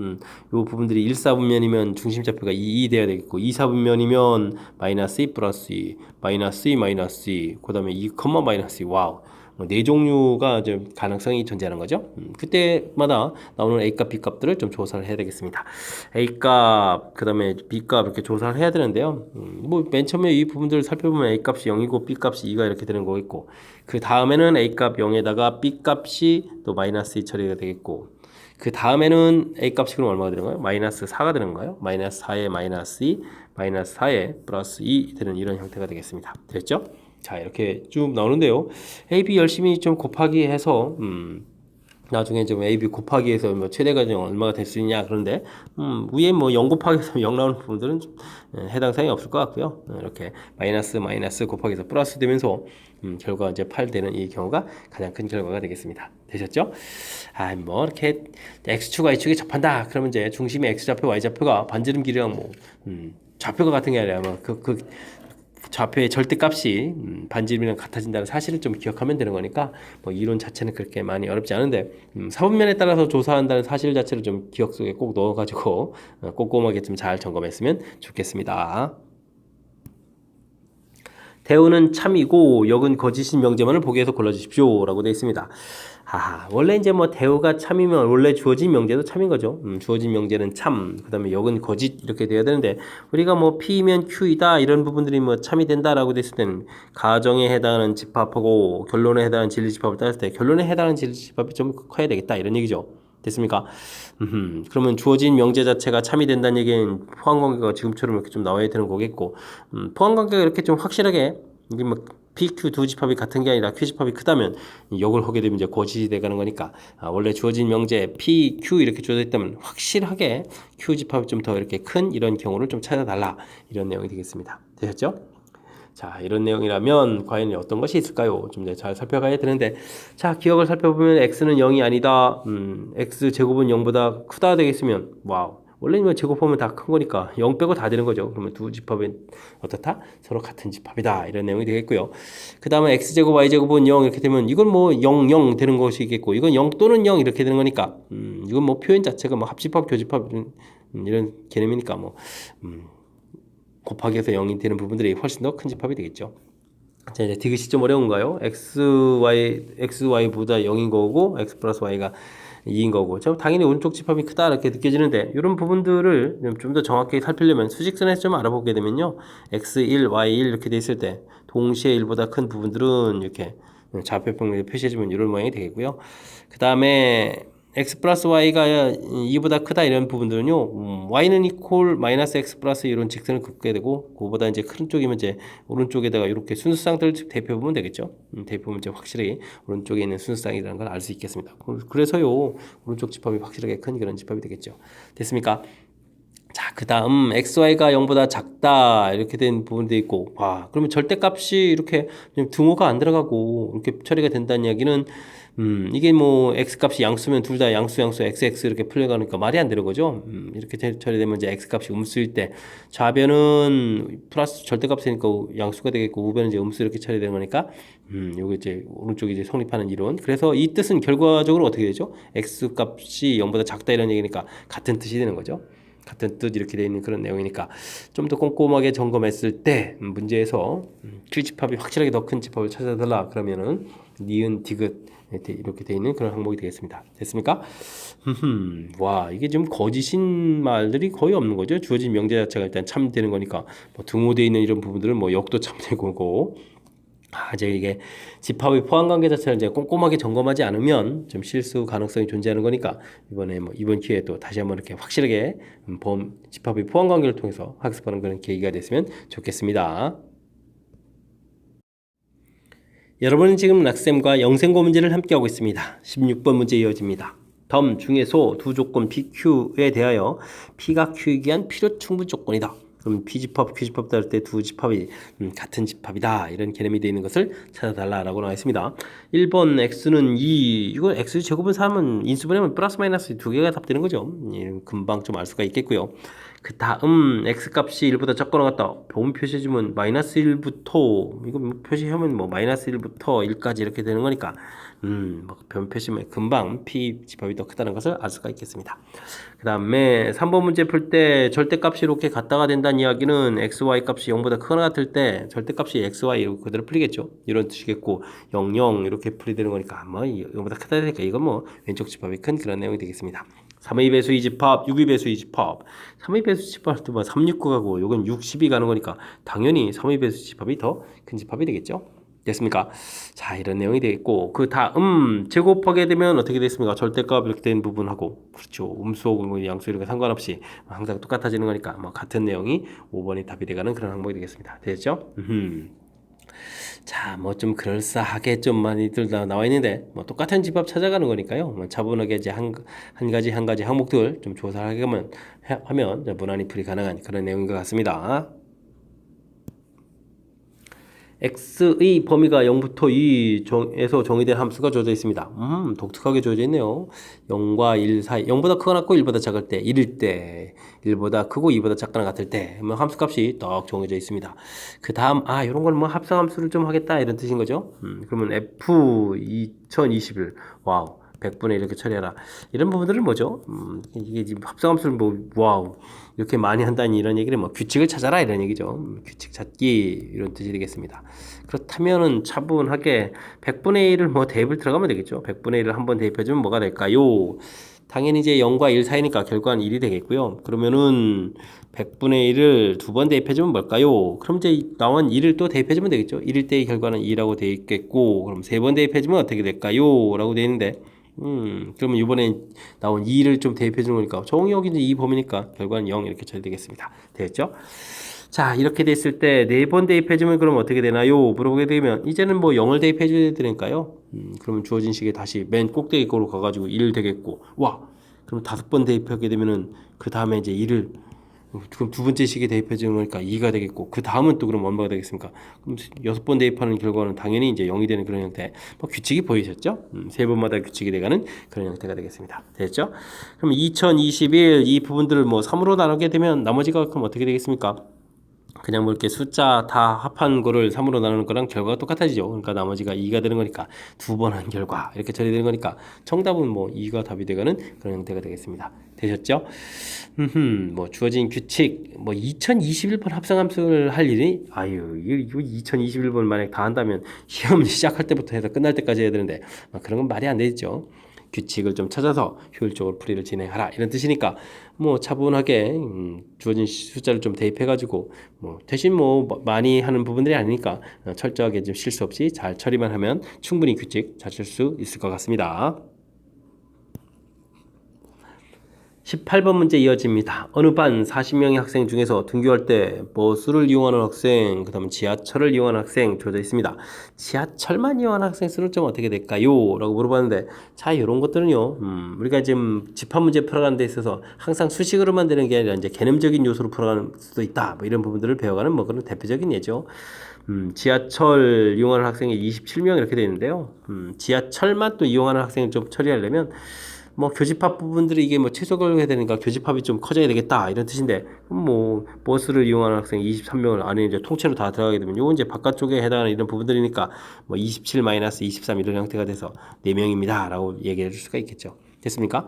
요 부분들이 1사분면이면 중심좌표가 2 돼야 되겠고, 2사분면이면 마이너스 2 플러스 2, 마이너스 2, 마이너스 2, 그 다음에 2, 마이너스 2, 와우. 네 종류가 좀 가능성이 존재하는 거죠. 그때마다 나오는 A값, B값들을 좀 조사를 해야 되겠습니다. A값, 그 다음에 B값 이렇게 조사를 해야 되는데요. 뭐 맨 처음에 이 부분들을 살펴보면 A값이 0이고 B값이 2가 이렇게 되는 거겠고, 그 다음에는 A값 0에다가 B값이 또 마이너스 2 처리가 되겠고, 그 다음에는 A값이 그럼 얼마가 되는 거예요? 마이너스 4가 되는 거예요. 마이너스 4에 마이너스 2, 마이너스 4에 플러스 2 되는 이런 형태가 되겠습니다. 됐죠? 자, 이렇게 쭉 나오는데요. AB 열심히 좀 곱하기 해서 나중에 좀 AB 곱하기 해서 뭐 최대가 좀 얼마가 될 수 있냐 그런데 위에 뭐 0 곱하기 해서 0 나오는 부분들은 좀 해당 사항이 없을 것 같고요. 이렇게 마이너스 마이너스 곱하기 해서 플러스 되면서 결과가 이제 8 되는 이 경우가 가장 큰 결과가 되겠습니다. 되셨죠? 아, 뭐 이렇게 x축과 y축이 접한다. 그러면 이제 중심의 x좌표, y좌표가 반지름 길이랑 뭐 좌표가 같은 게 아니라 뭐 그 좌표의 절대값이 반지름이랑 같아진다는 사실을 좀 기억하면 되는 거니까 뭐 이론 자체는 그렇게 많이 어렵지 않은데 사분면에 따라서 조사한다는 사실 자체를 좀 기억 속에 꼭 넣어가지고 꼼꼼하게 좀 잘 점검했으면 좋겠습니다. 대우는 참이고 역은 거짓인 명제만을 보기에서 골라주십시오 라고 되어 있습니다. 원래 이제 뭐 대우가 참이면 원래 주어진 명제도 참인 거죠. 주어진 명제는 참, 그 다음에 역은 거짓 이렇게 돼야 되는데 우리가 뭐 P면 Q이다 이런 부분들이 뭐 참이 된다라고 됐을 때는 가정에 해당하는 집합하고 결론에 해당하는 진리집합을 따졌을 때 결론에 해당하는 진리집합이 좀 커야 되겠다 이런 얘기죠. 됐습니까? 그러면 주어진 명제 자체가 참이 된다는 얘기는 포함관계가 지금처럼 이렇게 좀 나와야 되는 거겠고, 포함관계가 이렇게 좀 확실하게, 이게 뭐, PQ 두 집합이 같은 게 아니라 Q 집합이 크다면, 역을 하게 되면 이제 거짓이 돼가는 거니까, 원래 주어진 명제 PQ 이렇게 주어져 있다면, 확실하게 Q 집합이 좀 더 이렇게 큰 이런 경우를 좀 찾아달라. 이런 내용이 되겠습니다. 되셨죠? 자, 이런 내용이라면 과연 어떤 것이 있을까요? 좀 잘 살펴가야 되는데, 자, 기억을 살펴보면 x는 0이 아니다. x 제곱은 0보다 크다 되겠으면, 와우. 원래 뭐 제곱하면 다 큰 거니까 0 빼고 다 되는 거죠. 그러면 두 집합은 어떻다? 서로 같은 집합이다. 이런 내용이 되겠고요. 그 다음에 x제곱, y제곱은 0 이렇게 되면 이건 뭐 0, 0 되는 것이겠고, 이건 0 또는 0 이렇게 되는 거니까, 이건 뭐 표현 자체가 뭐 합집합, 교집합 이런 개념이니까 뭐, 곱하기 해서 0이 되는 부분들이 훨씬 더 큰 집합이 되겠죠. 자, 이제 디귿이 좀 어려운가요? xy보다 0인 거고 x 플러스 y가 2인 거고 당연히 오른쪽 집합이 크다 이렇게 느껴지는데 이런 부분들을 좀 더 정확하게 살피려면 수직선에서 좀 알아보게 되면요 x1, y1 이렇게 돼 있을 때 동시에 1보다 큰 부분들은 이렇게 좌표평면에 표시해주면 이런 모양이 되겠고요. 그 다음에 x 플러스 y가 2보다 크다 이런 부분들은요, y는 이퀄 마이너스 x 플러스 이런 직선을 긋게 되고, 그보다 이제 큰 쪽이면 이제 오른쪽에다가 이렇게 순수쌍들을 대표보면 되겠죠. 대표보면 이제 확실히 오른쪽에 있는 순수쌍이라는 걸 알 수 있겠습니다. 그래서요, 오른쪽 집합이 확실하게 큰 그런 집합이 되겠죠. 됐습니까? 자, 그 다음 xy가 0보다 작다 이렇게 된 부분도 있고, 와, 그러면 절대값이 이렇게 등호가 안 들어가고 이렇게 처리가 된다는 이야기는 이게 뭐 x값이 양수면 둘 다 양수 xx 이렇게 풀려가니까 말이 안 되는 거죠. 이렇게 처리되면 이제 x값이 음수일 때 좌변은 플러스 절대값이니까 양수가 되겠고 우변은 이제 음수 이렇게 처리되는 거니까 요게 이제 오른쪽이 이제 성립하는 이론. 그래서 이 뜻은 결과적으로 어떻게 되죠? x값이 0보다 작다 이런 얘기니까 같은 뜻이 되는 거죠. 같은 뜻 이렇게 되어 있는 그런 내용이니까 좀 더 꼼꼼하게 점검했을 때 문제에서 Q집합이 확실하게 더 큰 집합을 찾아달라 그러면은 니은 디귿 이렇게 되어 있는 그런 항목이 되겠습니다. 됐습니까? 와, 이게 좀 거짓인 말들이 거의 없는 거죠. 주어진 명제 자체가 일단 참 되는 거니까 뭐 등호되어 있는 이런 부분들은 뭐 역도 참 되고 거고. 이제 이게 집합의 포함 관계 자체를 이제 꼼꼼하게 점검하지 않으면 좀 실수 가능성이 존재하는 거니까 이번에 뭐 이번 기회에 또 다시 한번 이렇게 확실하게 집합의 포함 관계를 통해서 학습하는 그런 계기가 됐으면 좋겠습니다. 여러분은 지금 락쌤과 영생고 문제를 함께하고 있습니다. 16번 문제 이어집니다. 덤 중에서 두 조건 PQ에 대하여 P가 Q이기 위한 필요 충분 조건이다. 그럼 P집합, Q집합 따를 때 두 집합이 같은 집합이다. 이런 개념이 되어 있는 것을 찾아달라라고 나와 있습니다. 1번 X는 2, 이거 X 제곱은 3은 인수분해하면 플러스 마이너스 두 개가 답되는 거죠. 금방 좀 알 수가 있겠고요. 그 다음 X 값이 1보다 작거나 같다. 보면 표시해주면 마이너스 1부터 이거 표시하면 뭐 마이너스 1부터 1까지 이렇게 되는 거니까 뭐 변 표시면 금방 P 집합이 더 크다는 것을 알 수가 있겠습니다. 그 다음에 3번 문제 풀 때 절대값이 이렇게 같다가 된다는 이야기는 XY 값이 0보다 크거나 같을 때 절대값이 XY 그대로 풀리겠죠. 이런 뜻이겠고 0, 0 이렇게 풀이되는 거니까 뭐 0보다 크다 되니까 이건 뭐 왼쪽 집합이 큰 그런 내용이 되겠습니다. 3의 배수 2집합, 6의 배수 2집합. 3의 배수 집합도 뭐 369 가고 요건 60이 가는 거니까 당연히 3의 배수 집합이 더 큰 집합이 되겠죠. 됐습니까? 자, 이런 내용이 되겠고 그 다음 제곱하게 되면 어떻게 되겠습니까? 절대값 이렇게 된 부분하고 그렇죠. 음수, 양수 이런 거 상관없이 항상 똑같아지는 거니까 뭐 같은 내용이 5번이 답이 돼가는 그런 항목이 되겠습니다. 됐죠? 자, 뭐 좀 그럴싸하게 좀 많이들 나와 있는데 뭐 똑같은 집합 찾아가는 거니까요. 뭐 차분하게 이제 한 가지 항목들 좀 조사하면 무난히 풀이 가능한 그런 내용인 것 같습니다. x의 범위가 0부터 2에서 정의된 함수가 주어져 있습니다. 독특하게 주어져 있네요. 0과 1 사이, 0보다 크거나 같고 1보다 작을 때, 1일 때, 1보다 크고 2보다 작거나 같을 때, 뭐 함수 값이 딱 정해져 있습니다. 그 다음, 이런 걸 뭐 합성함수를 좀 하겠다 이런 뜻인 거죠. 그러면 f 2021, 와우. 100분의 이렇게 처리하라. 이런 부분들은 뭐죠? 이게 지금 합성함수를 뭐, 와우. 이렇게 많이 한다는 이런 얘기는 뭐 규칙을 찾아라 이런 얘기죠. 규칙 찾기 이런 뜻이 되겠습니다. 그렇다면은 차분하게 100분의 1을 뭐 대입을 들어가면 되겠죠. 100분의 1을 한번 대입해주면 뭐가 될까요? 당연히 이제 0과 1 사이니까 결과는 1이 되겠고요. 그러면은 100분의 1을 두 번 대입해주면 뭘까요? 그럼 이제 나온 1을 또 대입해주면 되겠죠. 1일 때의 결과는 2라고 되어 있겠고, 그럼 세 번 대입해주면 어떻게 될까요? 라고 되어 있는데, 그러면 이번에 나온 2를 좀 대입해 주는 거니까 정의역이 이제 2 범위니까 결과는 0 이렇게 처리되겠습니다. 됐죠? 자, 이렇게 됐을 때 4번 대입해 주면 그럼 어떻게 되나요? 물어보게 되면 이제는 뭐 0을 대입해 줘야 되니까요. 그러면 주어진 식에 다시 맨 꼭대기 거로 가가지고 1 되겠고, 와, 그럼 5번 대입하게 되면은 그 다음에 이제 1을 그럼 두 번째 식에 대입해 주는 거니까 2가 되겠고 그 다음은 또 그럼 얼마가 되겠습니까? 그럼 6번 대입하는 결과는 당연히 이제 0이 되는 그런 형태. 뭐 규칙이 보이셨죠? 세 번마다 규칙이 돼가는 그런 형태가 되겠습니다. 됐죠? 그럼 2021 이 부분들을 뭐 3으로 나누게 되면 나머지가 그럼 어떻게 되겠습니까? 그냥 뭐 이렇게 숫자 다 합한 거를 3으로 나누는 거랑 결과가 똑같아지죠. 그러니까 나머지가 2가 되는 거니까 두 번 한 결과 이렇게 처리되는 거니까 정답은 뭐 2가 답이 되가는 그런 형태가 되겠습니다. 되셨죠? 뭐 주어진 규칙 뭐 2021번 합성함수를 할 일이 이거 2021번 만약 다 한다면 시험 시작할 때부터 해서 끝날 때까지 해야 되는데 그런 건 말이 안 되죠. 규칙을 좀 찾아서 효율적으로 풀이를 진행하라 이런 뜻이니까 뭐 차분하게 주어진 숫자를 좀 대입해 가지고 뭐 대신 뭐 많이 하는 부분들이 아니니까 철저하게 좀 실수 없이 잘 처리만 하면 충분히 규칙 찾을 수 있을 것 같습니다. 18번 문제 이어집니다. 어느 반 40명의 학생 중에서 등교할 때 버스를 이용하는 학생, 그 다음에 지하철을 이용하는 학생 주어져 있습니다. 지하철만 이용하는 학생 수는 좀 어떻게 될까요? 라고 물어봤는데 자, 이런 것들은요, 우리가 지금 집합 문제 풀어가는 데 있어서 항상 수식으로만 되는 게 아니라 이제 개념적인 요소로 풀어가는 수도 있다. 뭐 이런 부분들을 배워가는 뭐 그런 대표적인 예죠. 지하철 이용하는 학생이 27명 이렇게 되어 있는데요. 지하철만 또 이용하는 학생을 좀 처리하려면 뭐 교집합 부분들이 이게 뭐 최소를 해야 되니까 교집합이 좀 커져야 되겠다 이런 뜻인데 뭐 버스를 이용하는 학생 23명을 안에 이제 통째로 다 들어가게 되면 요건 이제 바깥쪽에 해당하는 이런 부분들이니까 뭐 27-23 이런 형태가 돼서 4명입니다라고 얘기해 줄 수가 있겠죠. 됐습니까?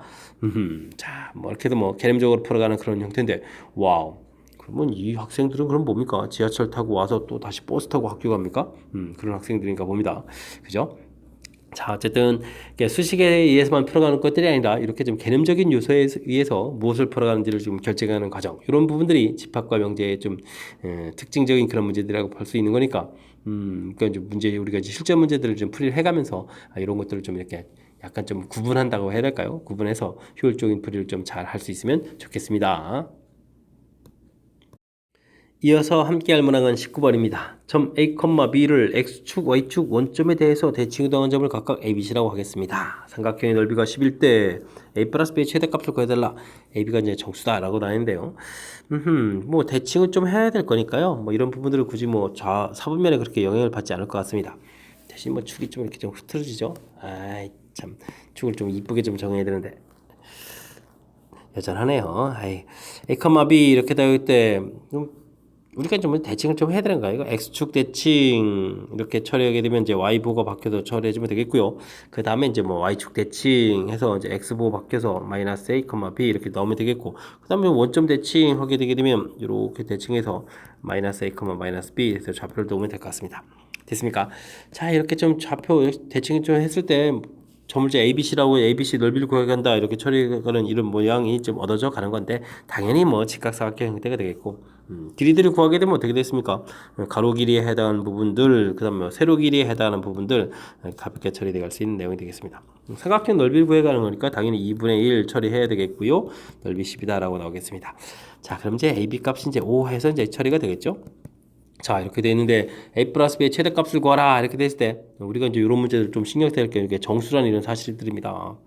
자, 뭐 이렇게도 뭐 개념적으로 풀어가는 그런 형태인데 와우. 그러면 이 학생들은 그럼 뭡니까? 지하철 타고 와서 또 다시 버스 타고 학교 갑니까? 그런 학생들인가 봅니다. 그죠? 자, 어쨌든 수식에 의해서만 풀어가는 것들이 아니라 이렇게 좀 개념적인 요소에 의해서 무엇을 풀어가는지를 좀 결정하는 과정 이런 부분들이 집합과 명제의 좀 특징적인 그런 문제들이라고 볼 수 있는 거니까 그러니까 이제 문제 우리가 이제 실전 문제들을 좀 풀이를 해가면서 이런 것들을 좀 이렇게 약간 좀 구분한다고 해야 될까요? 구분해서 효율적인 풀이를 좀 잘 할 수 있으면 좋겠습니다. 이어서 함께 할 문항은 19번입니다. 점 A, B를 X축, Y축 원점에 대해서 대칭이동한 점을 각각 A, B, C라고 하겠습니다. 삼각형의 넓이가 11대 A 플러스 B의 최대값을 구해달라. A, B가 이제 정수다라고 나뉘는데요. 뭐 대칭을 좀 해야 될 거니까요. 뭐 이런 부분들을 굳이 뭐 사분면에 그렇게 영향을 받지 않을 것 같습니다. 대신 뭐 축이 좀 이렇게 좀 흐트러지죠. 아이 참 축을 좀 이쁘게 좀 정해야 되는데 여전하네요. 아이 A, B 이렇게 되어 때 우리가 좀 대칭을 좀 해야 되는 거야. 이거 X축 대칭 이렇게 처리하게 되면 이제 Y보가 바뀌어서 처리해주면 되겠고요. 그 다음에 이제 뭐 Y축 대칭 해서 이제 X보 바뀌어서 마이너스 A, B 이렇게 넣으면 되겠고, 그 다음에 원점 대칭 하게 되게 되면 이렇게 대칭해서 마이너스 A, 마이너스 B 해서 좌표를 넣으면 될 것 같습니다. 됐습니까? 자, 이렇게 좀 좌표 대칭 좀 했을 때 점을 ABC라고 ABC 넓이를 구해간다 이렇게 처리하는 이런 모양이 좀 얻어져 가는 건데, 당연히 뭐 직각사각형 형태가 되겠고, 길이들을 구하게 되면 어떻게 됐습니까? 가로 길이에 해당하는 부분들, 그 다음에 세로 길이에 해당하는 부분들 가볍게 처리될 수 있는 내용이 되겠습니다. 삼각형 넓이를 구해가는 거니까 당연히 2분의 1 처리해야 되겠고요. 넓이 10이다 라고 나오겠습니다. 자, 그럼 이제 AB 값이 이제 5 해서 이제 처리가 되겠죠? 자, 이렇게 돼 있는데 A 플러스 B의 최대값을 구하라 이렇게 됐을 때 우리가 이제 이런 문제들 좀 신경 써야 할 게 이게 정수라는 이런 사실들입니다.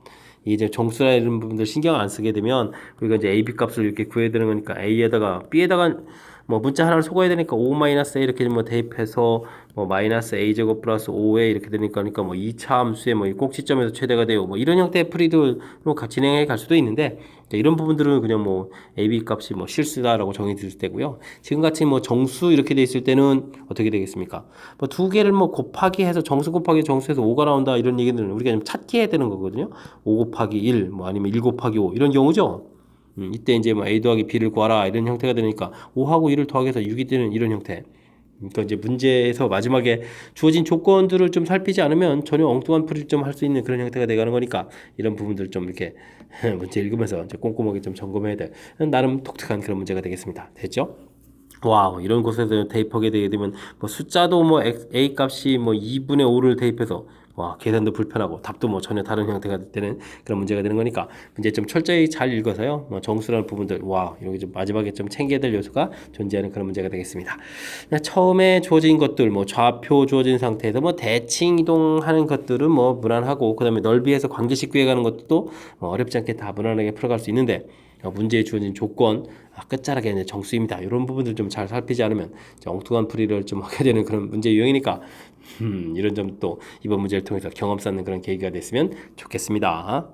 이제 정수라는 이런 부분들 신경 안 쓰게 되면 우리가 이제 A, B 값을 이렇게 구해야 되는 거니까 A에다가 B에다가 뭐 문자 하나를 속아야 되니까 5-A 이렇게 뭐 대입해서 뭐 마이너스 A제곱 플러스 5A 이렇게 되니까 그러니까 뭐 2차 함수의 뭐 꼭지점에서 최대가 되고 뭐 이런 형태의 풀이들로 진행해 갈 수도 있는데, 이런 부분들은 그냥 뭐 AB 값이 뭐 실수다라고 정의 드릴 때고요. 지금같이 뭐 정수 이렇게 돼 있을 때는 어떻게 되겠습니까? 뭐 두 개를 뭐 곱하기 해서 정수 곱하기 정수해서 5가 나온다 이런 얘기들은 우리가 좀 찾기 해야 되는 거거든요. 5 곱하기 1 뭐 아니면 1 곱하기 5 이런 경우죠. 이때 이제 뭐 A 더하기 B를 구하라 이런 형태가 되니까 5하고 1을 더하기 해서 6이 되는 이런 형태. 그러니까 이제 문제에서 마지막에 주어진 조건들을 좀 살피지 않으면 전혀 엉뚱한 풀이를 좀 할 수 있는 그런 형태가 돼가는 거니까 이런 부분들을 좀 이렇게 문제 읽으면서 이제 꼼꼼하게 좀 점검해야 될 나름 독특한 그런 문제가 되겠습니다. 됐죠? 와우, 이런 곳에서 대입하게 되게 되면 뭐 숫자도 뭐 A 값이 뭐 2분의 5를 대입해서 와, 계산도 불편하고 답도 뭐 전혀 다른 형태가 되는 그런 문제가 되는 거니까 문제 좀 철저히 잘 읽어서요. 뭐 정수라는 부분들 와, 여기 좀 마지막에 좀 챙겨야 될 요소가 존재하는 그런 문제가 되겠습니다. 처음에 주어진 것들 뭐 좌표 주어진 상태에서 뭐 대칭 이동하는 것들은 뭐 무난하고, 그다음에 넓이에서 관계식 구해가는 것도 뭐 어렵지 않게 다 무난하게 풀어갈 수 있는데, 문제에 주어진 조건 끝자락에 이제 정수입니다. 이런 부분들 좀 잘 살피지 않으면 엉뚱한 풀이를 좀 하게 되는 그런 문제 유형이니까 이런 점도 이번 문제를 통해서 경험 쌓는 그런 계기가 됐으면 좋겠습니다.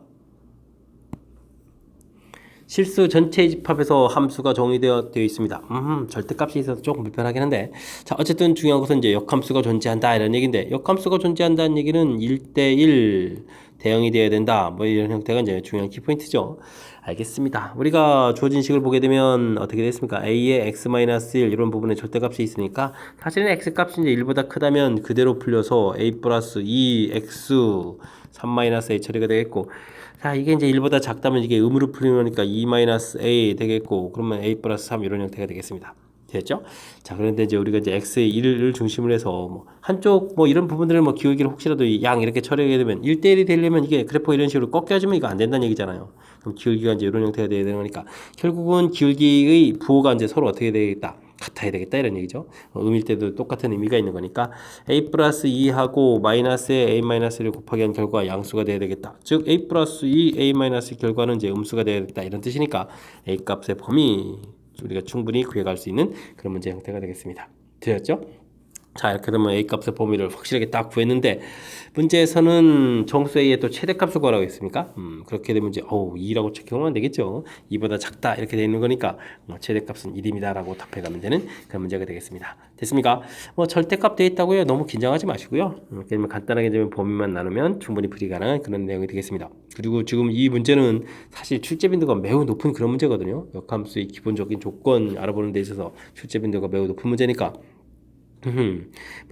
실수 전체 집합에서 함수가 정의되어 있습니다. 절대값이 있어서 조금 불편하긴 한데, 자, 어쨌든 중요한 것은 이제 역함수가 존재한다 이런 얘기인데, 역함수가 존재한다는 얘기는 1대1 대응이 되어야 된다 뭐 이런 형태가 이제 중요한 키포인트죠. 알겠습니다. 우리가 주어진 식을 보게 되면 어떻게 됐습니까? A의 x-1 이런 부분에 절대값이 있으니까 사실은 x값이 이제 1보다 크다면 그대로 풀려서 a 플러스 2x 3-a 처리가 되겠고, 자, 이게 이제 1보다 작다면 이게 음으로 풀리는 거니까 2-a 되겠고, 그러면 a 플러스 3 이런 형태가 되겠습니다. 됐죠? 자, 그런데 이제 우리가 이제 x의 1을 중심으로 해서 뭐 한쪽 뭐 이런 부분들을 뭐 기울기를 혹시라도 양 이렇게 처리하게 되면 1대1이 되려면 이게 그래프가 이런 식으로 꺾여지면 이거 안 된다는 얘기잖아요. 그럼 기울기가 이제 이런 형태가 돼야 되는 거니까 결국은 기울기의 부호가 이제 서로 어떻게 되겠다? 같아야 되겠다 이런 얘기죠. 음일 때도 똑같은 의미가 있는 거니까 a 플러스 2하고 마이너스에 a 마이너스를 곱하기 한 결과가 양수가 돼야 되겠다. 즉 a 플러스 2 a 마이너스 결과는 이제 음수가 돼야 되겠다 이런 뜻이니까 a 값의 범위 우리가 충분히 구해갈 수 있는 그런 문제 형태가 되겠습니다. 되었죠? 자, 이렇게 되면 A 값의 범위를 확실하게 딱 구했는데, 문제에서는 정수 A의 또 최대값을 구하라고 했습니까? 그렇게 되면 이제 2라고 적용하면 되겠죠. 2보다 작다 이렇게 되어 있는 거니까 최대값은 1입니다 라고 답해가면 되는 그런 문제가 되겠습니다. 됐습니까? 뭐 절대값 되어 있다고요. 너무 긴장하지 마시고요. 그러면 간단하게 되면 범위만 나누면 충분히 풀이 가능한 그런 내용이 되겠습니다. 그리고 지금 이 문제는 사실 출제 빈도가 매우 높은 그런 문제거든요. 역함수의 기본적인 조건 알아보는 데 있어서 출제 빈도가 매우 높은 문제니까 뭐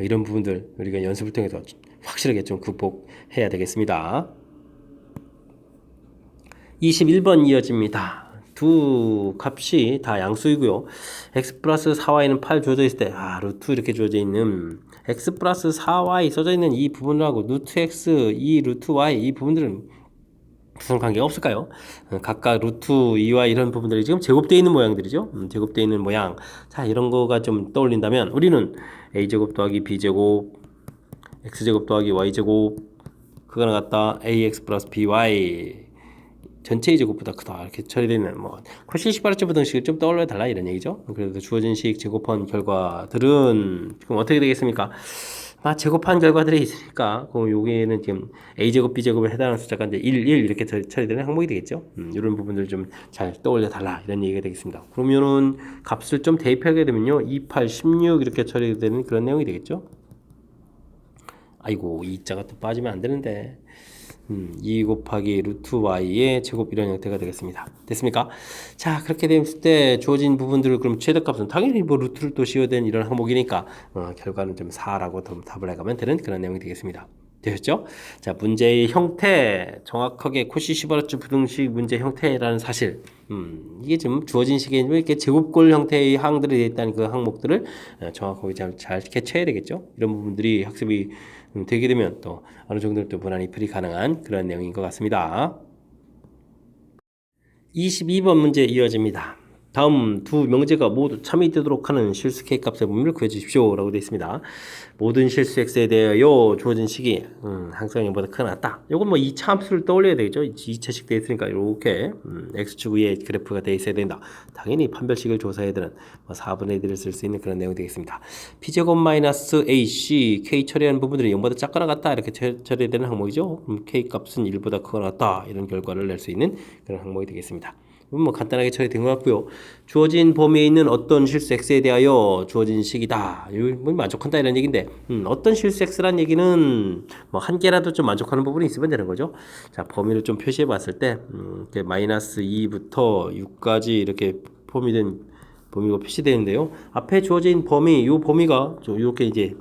이런 부분들 우리가 연습을 통해서 확실하게 좀 극복해야 되겠습니다. 21번 이어집니다. 두 값이 다 양수이고요. x 플러스 4y는 8 주어져 있을 때 루트 이렇게 주어져 있는 x 플러스 4y 써져 있는 이 부분하고 루트 x, 이 루트 y 이 부분들은 무슨 관계가 없을까요? 각각 루트 2와 이런 부분들이 지금 제곱되어 있는 모양들이죠. 제곱되어 있는 모양. 자, 이런 거가 좀 떠올린다면 우리는 a제곱 더하기 b제곱 x제곱 더하기 y제곱 그거랑 같다 ax 플러스 by 전체의 제곱보다 크다 이렇게 처리되는 뭐 코시 시바르츠 부등식을 좀 떠올려 달라 이런 얘기죠. 그래서 주어진 식 제곱한 결과들은 지금 어떻게 되겠습니까? 제곱한 결과들이 있으니까 그럼 여기에는 지금 a제곱 b제곱을 해당하는 숫자가 이제 1, 1 이렇게 처리되는 항목이 되겠죠. 이런 부분들 좀 잘 떠올려 달라 이런 얘기가 되겠습니다. 그러면은 값을 좀 대입하게 되면요 2, 8, 16 이렇게 처리되는 그런 내용이 되겠죠. 아이고 이 자가 또 빠지면 안 되는데 2 곱하기 루트 y의 제곱 이런 형태가 되겠습니다. 됐습니까? 자 그렇게 됐을 때 주어진 부분들을 그럼 최대값은 당연히 뭐 루트를 또 씌워야 되는 이런 항목이니까 결과는 좀 4라고 답을 해가면 되는 그런 내용이 되겠습니다. 되셨죠? 자 문제의 형태 정확하게 코시 시바르츠 부등식 문제 형태라는 사실 이게 지금 주어진 식에 이렇게 제곱골 형태의 항들이 되어 있다는 그 항목들을 정확하게 잘 캐치해야 되겠죠? 이런 부분들이 학습이 되게 되면 또 어느 정도 또 무난히 풀이 가능한 그런 내용인 것 같습니다. 22번 문제 이어집니다. 다음 두 명제가 모두 참여되도록 하는 실수 K값의 범위를 구해주십시오 라고 되어 있습니다. 모든 실수 X에 대하여 주어진 식이 항상 0보다 크거나 같다. 이건 뭐 2차 함수를 떠올려야 되겠죠. 2차식 되어 있으니까 이렇게 X축 위에 그래프가 되어 있어야 된다. 당연히 판별식을 조사해야 되는 4분의 1을 쓸 수 있는 그런 내용이 되겠습니다. P제곱 마이너스 AC K 처리하는 부분들이 0보다 작거나 같다 이렇게 처리되는 항목이죠. K값은 1보다 크거나 같다 이런 결과를 낼 수 있는 그런 항목이 되겠습니다. 뭐 간단하게 처리된 것 같고요. 주어진 범위에 있는 어떤 실수 x에 대하여 주어진 식이다. 이거 만족한다 이런 얘기인데 어떤 실수 x라는 얘기는 뭐 한 개라도 좀 만족하는 부분이 있으면 되는 거죠. 자 범위를 좀 표시해 봤을 때 마이너스 2부터 6까지 이렇게 포함된 범위가 표시되는데요. 앞에 주어진 범위, 이 범위가 이렇게 이제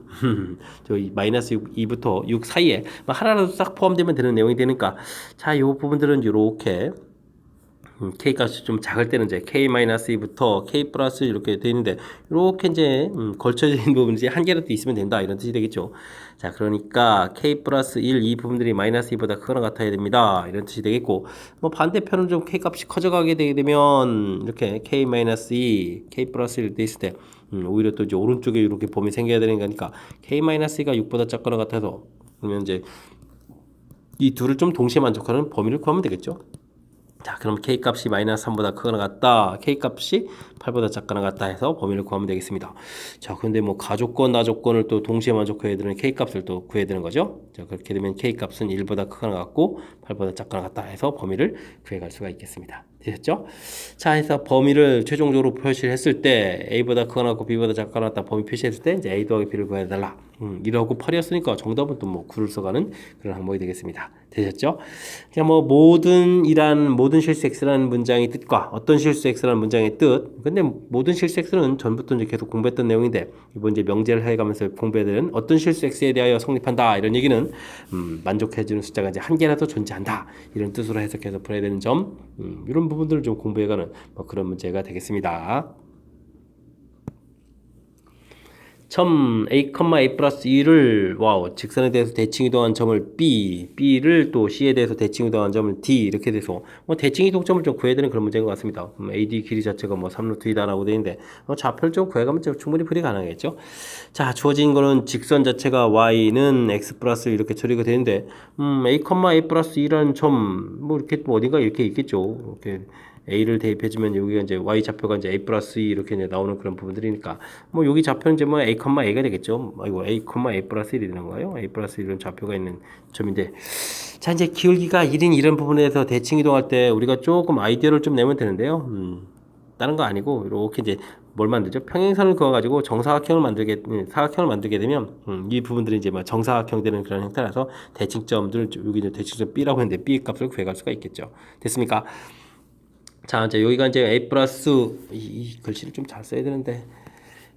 저희 마이너스 2부터 6 사이에 하나라도 싹 포함되면 되는 내용이 되니까 자, 이 부분들은 이렇게 K 값이 좀 작을 때는 이제 K-2부터 K 플러스 이렇게 되어 있는데 이렇게 이제 걸쳐져 있는 부분이 이제 한 개라도 있으면 된다 이런 뜻이 되겠죠. 자 그러니까 K 플러스 1 이 부분들이 마이너스 2보다 크거나 같아야 됩니다 이런 뜻이 되겠고 뭐 반대편은 좀 K 값이 커져가게 되게 되면 이렇게 K-2 K 플러스 1 돼 있을 때 오히려 또 이제 오른쪽에 이렇게 범위 생겨야 되는 거니까 K-2가 6보다 작거나 같아서 그러면 이제 이 둘을 좀 동시에 만족하는 범위를 구하면 되겠죠. 자 그럼 K값이 마이너스 3보다 크거나 같다 K값이 8보다 작거나 같다 해서 범위를 구하면 되겠습니다. 자 근데 뭐 가조건 나조건을 또 동시에 만족해야 되는 K값을 또 구해야 되는 거죠. 자 그렇게 되면 K값은 1보다 크거나 같고 8보다 작거나 같다 해서 범위를 구해갈 수가 있겠습니다. 되셨죠? 자 해서 범위를 최종적으로 표시를 했을 때 A보다 크거나 같고 B보다 작거나 같다 범위 표시했을 때 이제 A 더하기 B를 구해달라 1하고 8이었으니까 정답은 또 뭐 9를 써가는 그런 항목이 되겠습니다. 되셨죠? 그냥 뭐 모든 실수 X라는 문장의 뜻과 어떤 실수 X라는 문장의 뜻 근데 모든 실수 X는 전부터 이제 계속 공부했던 내용인데 이번 이제 명제를 해가면서 공부해야 되는 어떤 실수 X에 대하여 성립한다 이런 얘기는 만족해주는 숫자가 이제 한 개라도 존재한다 이런 뜻으로 해석해서 풀어야 되는 점 이런 부분들을 좀 공부해가는 뭐 그런 문제가 되겠습니다. 점 A, A 플러스 2를 직선에 대해서 대칭 이동한 점을 B, B를 또 C에 대해서 대칭 이동한 점을 D 이렇게 돼서 뭐 대칭 이동점을 좀 구해야 되는 그런 문제인 것 같습니다. AD 길이 자체가 뭐 3루트 2다라고 되어 있는데 좌표를 좀 구해가면 충분히 풀이 가능하겠죠. 자 주어진 거는 직선 자체가 Y는 X 플러스 이렇게 처리가 되는데 A, A 플러스 2라는 점 뭐 이렇게 뭐 어딘가 이렇게 있겠죠. 이렇게 A를 대입해주면 여기가 이제 Y 좌표가 이제 A 플러스 2 이렇게 이제 나오는 그런 부분들이니까 뭐 여기 좌표는 이제 뭐 A, A가 되겠죠. 이거 A, A 플러스 1이 되는 거예요. A 플러스 1은 좌표가 있는 점인데 자 이제 기울기가 1인 이런 부분에서 대칭 이동할 때 우리가 조금 아이디어를 좀 내면 되는데요. 다른 거 아니고 이렇게 이제 뭘 만들죠? 평행선을 그어가지고 사각형을 만들게 되면 이 부분들이 이제 뭐 정사각형 되는 그런 형태라서 대칭점들 여기 이제 대칭점 B라고 했는데 B 값을 구해갈 수가 있겠죠. 됐습니까? 자, 이제 여기가 이제 A 플러스 이 글씨를 좀 잘 써야 되는데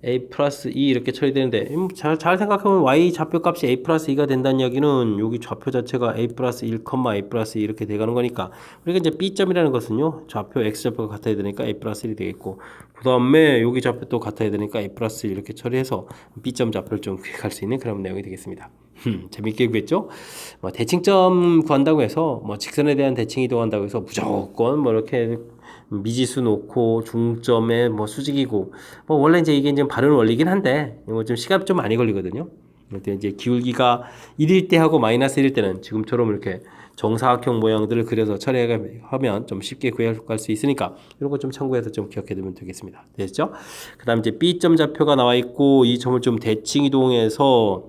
A 플러스 2 이렇게 처리되는데 잘 생각하면 Y 좌표 값이 A 플러스 2가 된다는 이야기는 여기 좌표 자체가 A 플러스 1, A 플러스 2 이렇게 돼가는 거니까 우리가 이제 B점이라는 것은요 좌표 X 좌표가 같아야 되니까 A 플러스 1이 되겠고 그 다음에 여기 좌표 또 같아야 되니까 A 플러스 1 이렇게 처리해서 B점 좌표를 좀 구해갈 수 있는 그런 내용이 되겠습니다. 재밌게 구했죠? 뭐 대칭점 구한다고 해서 뭐 직선에 대한 대칭 이동한다고 해서 무조건 뭐 이렇게 미지수 놓고 중점에 뭐 수직이고 뭐 원래 이제 이게 바른 원리긴 한데 이거 좀 시간 좀 많이 걸리거든요. 근데 이제 기울기가 1일 때 하고 마이너스 1일 때는 지금처럼 이렇게 정사각형 모양들을 그려서 처리하면 좀 쉽게 구할 수 있으니까 이런 거 좀 참고해서 좀 기억해 두면 되겠습니다. 됐죠? 그 다음 이제 B점 좌표가 나와 있고 이 점을 좀 대칭 이동해서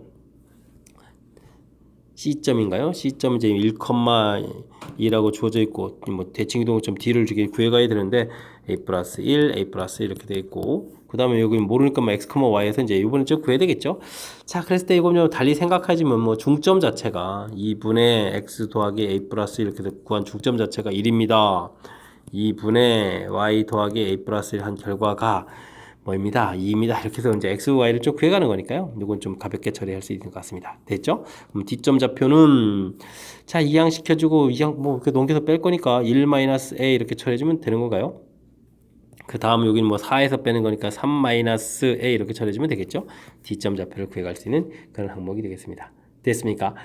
C점인가요? C점 이제 1,2라고 주어져 있고 뭐 대칭 이동을 좀 D를 주게 구해가야 되는데 A 플러스 1, A 플러스 1 이렇게 돼 있고 그 다음에 여기 모르니까 뭐 X, Y에서 이제 이번에 좀 구해야 되겠죠? 자, 그랬을 때 이거 좀 달리 생각하지만 뭐 중점 자체가 2분의 X 더하기 A 플러스 1 이렇게 구한 중점 자체가 1입니다. 2분의 Y 더하기 A 플러스 1 한 결과가 뭐입니다. 2입니다. 이렇게 해서 이제 x, y를 좀 구해가는 거니까요. 이건 좀 가볍게 처리할 수 있는 것 같습니다. 됐죠? 그럼 D점 좌표는 자 이항시켜주고 이항 뭐 이렇게 넘겨서 뺄 거니까 1-a 이렇게 처리해주면 되는 건가요? 그 다음 여기는 뭐 4에서 빼는 거니까 3-a 이렇게 처리해주면 되겠죠? D점 좌표를 구해갈 수 있는 그런 항목이 되겠습니다. 됐습니까?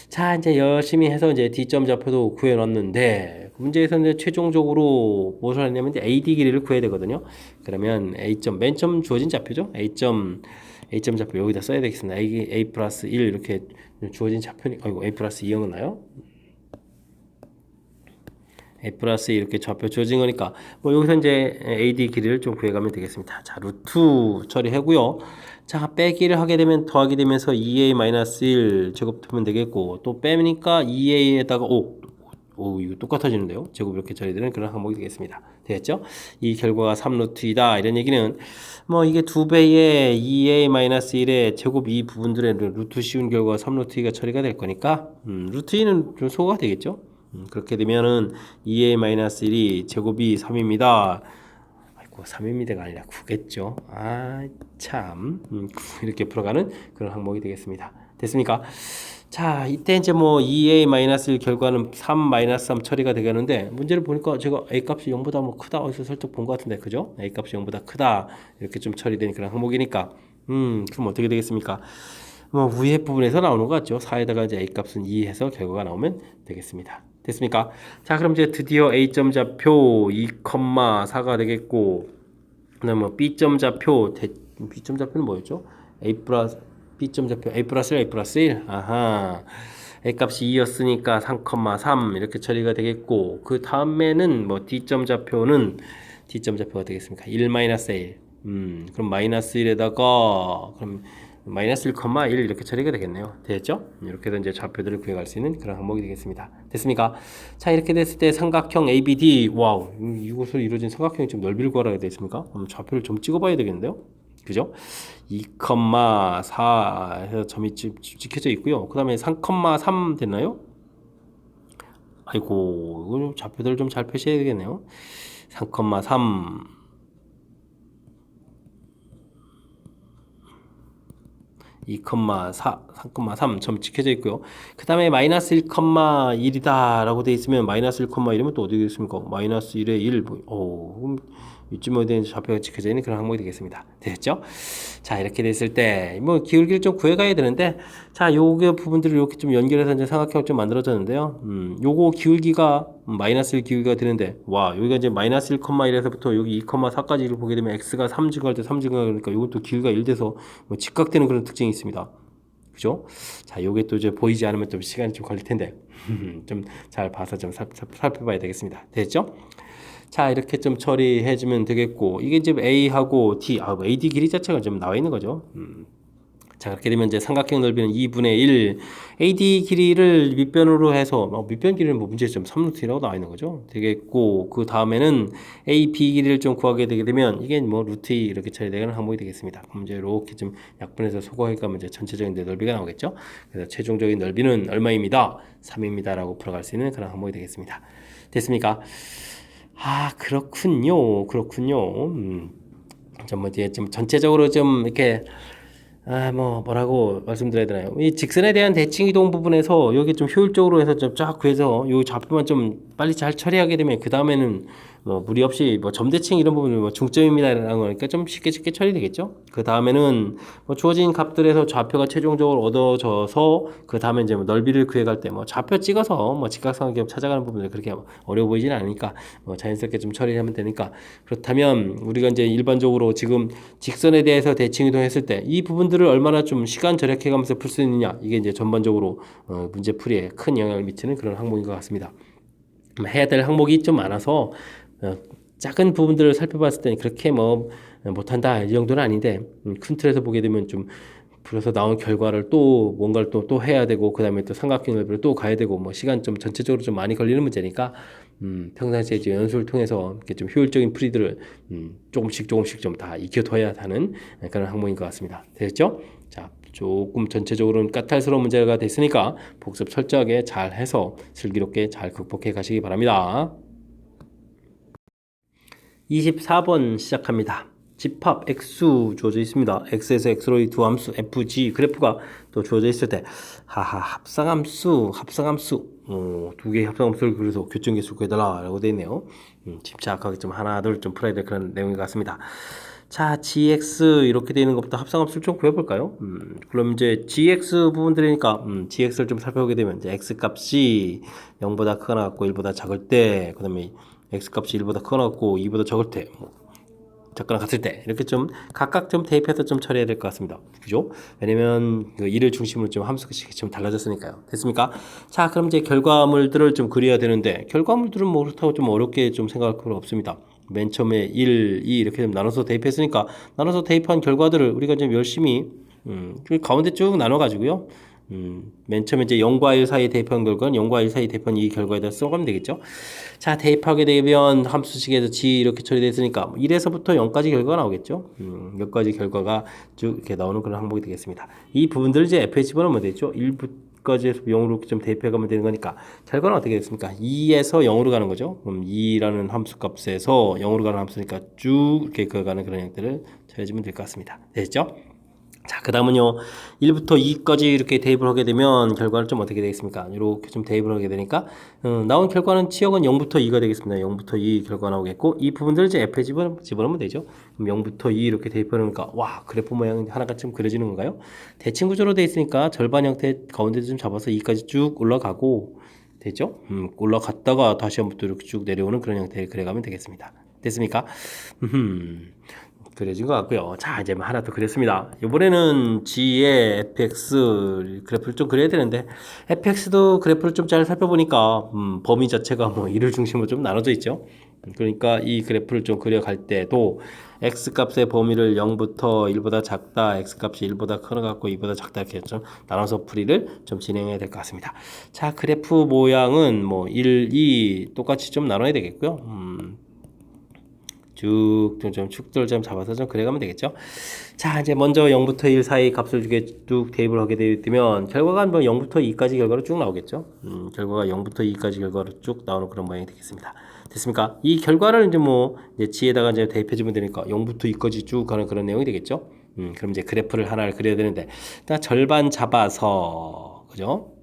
자, 이제 열심히 해서 이제 D점 좌표도 구해놨는데, 문제에서 이제 최종적으로 무엇을 하냐면 이제 AD 길이를 구해야 되거든요. 그러면 A점, 맨 처음 주어진 좌표죠? A점 좌표 여기다 써야 되겠습니다. A 플러스 1 이렇게 주어진 좌표니, 아이고, A 플러스 2였나요? A 플러스 이렇게 좌표 주어진 거니까, 뭐 여기서 이제 AD 길이를 좀 구해가면 되겠습니다. 자, 루트 처리하고요. 자, 빼기를 하게 되면 더하게 되면서 2a-1 제곱하면 되겠고 또 빼니까 2a에다가 5 이거 똑같아지는데요. 제곱 이렇게 처리되는 그런 항목이 되겠습니다. 되겠죠? 이 결과가 3루트이다. 이런 얘기는 뭐 이게 2배의 2a-1의 제곱 이 부분들의 루트 씌운 결과가 3루트이가 처리가 될 거니까 루트 2는 좀 소거가 되겠죠? 그렇게 되면은 2a-1이 제곱이 3입니다. 3입니다가 아니라 9겠죠. 아, 참. 9 이렇게 풀어가는 그런 항목이 되겠습니다. 됐습니까? 자, 이때 이제 뭐 2a-1 결과는 3-3 처리가 되겠는데 문제를 보니까 제가 a 값이 0보다 뭐 크다 어디서 살짝 본 것 같은데 그죠? a 값이 0보다 크다 이렇게 좀 처리된 그런 항목이니까 그럼 어떻게 되겠습니까? 뭐 위에 부분에서 나오는 것 같죠. 4에다가 이제 a 값은 2 해서 결과가 나오면 되겠습니다. 됐습니까? 자, 그럼 이제 드디어 A점 좌표 2,4가 되겠고, 그다음에 뭐 B점 좌표, B점 좌표는 뭐였죠? A 플러스, B점 좌표 A 플러스 1, A 플러스 1. 아하. A 값이 2였으니까 3,3 이렇게 처리가 되겠고, 그 다음에는 뭐 D점 좌표는 D점 좌표가 되겠습니까? 1-A1. 그럼 마이너스 1에다가, 그럼 마이너스 1,1 이렇게 처리가 되겠네요. 됐죠? 이렇게 해서 이제 좌표들을 구해갈 수 있는 그런 항목이 되겠습니다. 됐습니까? 자, 이렇게 됐을 때 삼각형 ABD, 와우, 이곳으로 이루어진 삼각형이 좀 넓이를 구하라고 되어 있습니까? 그럼 좌표를 좀 찍어봐야 되겠는데요? 그죠? 2,4 해서 점이 찍혀져 있고요. 그 다음에 3,3 됐나요? 아이고, 이거 좌표들을 좀 잘 표시해야 되겠네요. 3,3 2,4, 3,3 점 찍혀져 있고요. 그 다음에 마이너스 1,1이다 라고 되어 있으면 마이너스 1,1이면 또 어디 되겠습니까? 마이너스 1에 1, 그럼 이쯤 어디에 좌표가 찍혀져 있는 그런 항목이 되겠습니다. 됐죠? 자, 이렇게 됐을 때, 뭐, 기울기를 좀 구해가야 되는데, 자, 요게 부분들을 이렇게 좀 연결해서 이제 삼각형을 좀 만들어졌는데요. 요거 기울기가, 마이너스 1 기울기가 되는데, 와, 여기가 이제 마이너스 1,1에서부터 여기 2,4까지를 보게 되면 x가 3 증가할 때 3 증가하니까 요것도 기울기가 1 돼서 뭐 직각되는 그런 특징이 있습니다. 그죠? 자, 요게 또 이제 보이지 않으면 좀 시간이 좀 걸릴 텐데, 좀 잘 봐서 좀 살펴봐야 되겠습니다. 됐죠? 자, 이렇게 좀 처리해주면 되겠고, 이게 이제 A하고 D, AD 길이 자체가 좀 나와 있는 거죠. 자, 그렇게 되면 이제 삼각형 넓이는 2분의 1, AD 길이를 밑변으로 해서, 밑변 길이는 뭐 문제점 3루트라고 나와 있는 거죠. 되겠고, 그 다음에는 AB 길이를 좀 구하게 되게 되면, 이게 뭐 루트 2 이렇게 처리되는 항목이 되겠습니다. 그럼 이제 이렇게 좀 약분해서 소거해가면 이제 전체적인 넓이가 나오겠죠. 그래서 최종적인 넓이는 얼마입니다? 3입니다. 라고 풀어갈 수 있는 그런 항목이 되겠습니다. 됐습니까? 아, 그렇군요. 좀 전체적으로 좀 이렇게 뭐라고 말씀드려야 되나요? 이 직선에 대한 대칭 이동 부분에서 여기 좀 효율적으로 해서 좀 쫙 구해서 요 좌표만 좀 빨리 잘 처리하게 되면 그 다음에는 뭐 무리 없이 뭐 점대칭 이런 부분을 뭐 중점입니다라는 거니까 좀 쉽게 처리되겠죠. 그 다음에는 뭐 주어진 값들에서 좌표가 최종적으로 얻어져서 그 다음에 이제 뭐 넓이를 구해갈 때 뭐 좌표 찍어서 뭐 직각삼각형 찾아가는 부분들 그렇게 어려워 보이지는 않으니까 뭐 자연스럽게 좀 처리하면 되니까. 그렇다면 우리가 이제 일반적으로 지금 직선에 대해서 대칭 이동했을 때 이 부분들을 얼마나 좀 시간 절약해가면서 풀 수 있느냐, 이게 이제 전반적으로 문제 풀이에 큰 영향을 미치는 그런 항목인 것 같습니다. 해야 될 항목이 좀 많아서 작은 부분들을 살펴봤을 때는 그렇게 뭐 못한다 이 정도는 아닌데, 큰 틀에서 보게 되면 좀 그래서 나온 결과를 또 뭔가를 또 해야 되고 그 다음에 또 삼각형 넓이를 또 가야 되고 뭐 시간 좀 전체적으로 좀 많이 걸리는 문제니까 평상시에 이제 연수를 통해서 이렇게 좀 효율적인 풀이들을 조금씩 좀 다 익혀둬야 하는 그런 항목인 것 같습니다. 됐죠? 자, 조금 전체적으로는 까탈스러운 문제가 됐으니까 복습 철저하게 잘 해서 슬기롭게 잘 극복해 가시기 바랍니다. 24번 시작합니다. 집합 x 주어져 있습니다. x에서 x로 이 두 함수 fg 그래프가 또 주어져 있을 때 합성함수 두 개의 합성함수를 그래서 교점계수 구해달라 라고 되어 있네요. 침착하게 좀 하나 둘 좀 풀어야 될 그런 내용인 것 같습니다. 자, gx 이렇게 되는 것부터 합성함수를 좀 구해볼까요? 그럼 이제 gx 부분들이니까 gx를 좀 살펴보게 되면 이제 x 값이 0보다 크거나 같고 1보다 작을 때, 그 다음에 x 값이 1보다 크거나 같고 2보다 적을 때, 적거나 같을 때 이렇게 좀 각각 좀 대입해서 좀 처리해야 될 것 같습니다. 그죠? 왜냐면 그 1을 중심으로 좀 함수씩 좀 달라졌으니까요. 됐습니까? 자, 그럼 이제 결과물들을 좀 그려야 되는데, 결과물들은 뭐 그렇다고 좀 어렵게 좀 생각할 필요 없습니다. 맨 처음에 1, 2 이렇게 좀 나눠서 대입했으니까 나눠서 대입한 결과들을 우리가 좀 열심히 그 가운데 쭉 나눠 가지고요. 맨 처음에 이제 0과 1 사이에 대입한 결과는 0과 1 사이에 대입한 이 결과에다 써가면 되겠죠. 자, 대입하게 되면 함수식에서 g 이렇게 처리됐으니까 1에서부터 0까지 결과가 나오겠죠. 몇 가지 결과가 쭉 이렇게 나오는 그런 항목이 되겠습니다. 이 부분들을 이제 f에 집어넣으면 되죠. 1부까지 0으로 좀 대입해가면 되는 거니까 결과는 어떻게 됐습니까? 2에서 0으로 가는 거죠. 그럼 2라는 함수값에서 0으로 가는 함수니까 쭉 이렇게 가는 그런 형태를 처리해주면 될 것 같습니다. 됐죠? 자, 그 다음은요, 1부터 2까지 이렇게 대입을 하게 되면 결과는 좀 어떻게 되겠습니까? 이렇게 좀 대입을 하게 되니까 나온 결과는 치역은 0부터 2가 되겠습니다. 0부터 2 결과 나오겠고, 이 부분들을 이제 F에 집어넣으면 되죠. 그럼 0부터 2 이렇게 대입하니까 와, 그래프 모양이 하나가 좀 그려지는 건가요? 대칭 구조로 되어 있으니까 절반 형태 가운데 좀 잡아서 2까지 쭉 올라가고 되죠? 올라갔다가 다시 한번 또 이렇게 쭉 내려오는 그런 형태를 그려가면 되겠습니다. 됐습니까? 그려진 것 같고요. 자, 이제 하나 더 그렸습니다. 이번에는 G의 fx 그래프를 좀 그려야 되는데, fx도 그래프를 좀 잘 살펴보니까 범위 자체가 뭐 1을 중심으로 좀 나눠져 있죠. 그러니까 이 그래프를 좀 그려갈 때도 x 값의 범위를 0부터 1보다 작다, x 값이 1보다 크나 같고 2보다 작다 이렇게 좀 나눠서 풀이를 좀 진행해야 될 것 같습니다. 자, 그래프 모양은 뭐 1, 2 똑같이 좀 나눠야 되겠고요. 쭉 좀 축들 좀 잡아서 좀 그려가면 되겠죠. 자, 이제 먼저 0부터 1 사이 값을 두개 쭉 대입을 하게 되면 결과가 뭐 0부터 2까지 결과로 쭉 나오겠죠. 결과가 0부터 2까지 결과로 쭉 나오는 그런 모양이 되겠습니다. 됐습니까? 이 결과를 이제 뭐 이제 G에다가 이제 대입해주면 되니까 0부터 2까지 쭉 가는 그런 내용이 되겠죠. 그럼 이제 그래프를 하나를 그려야 되는데, 일단 절반 잡아서, 그죠?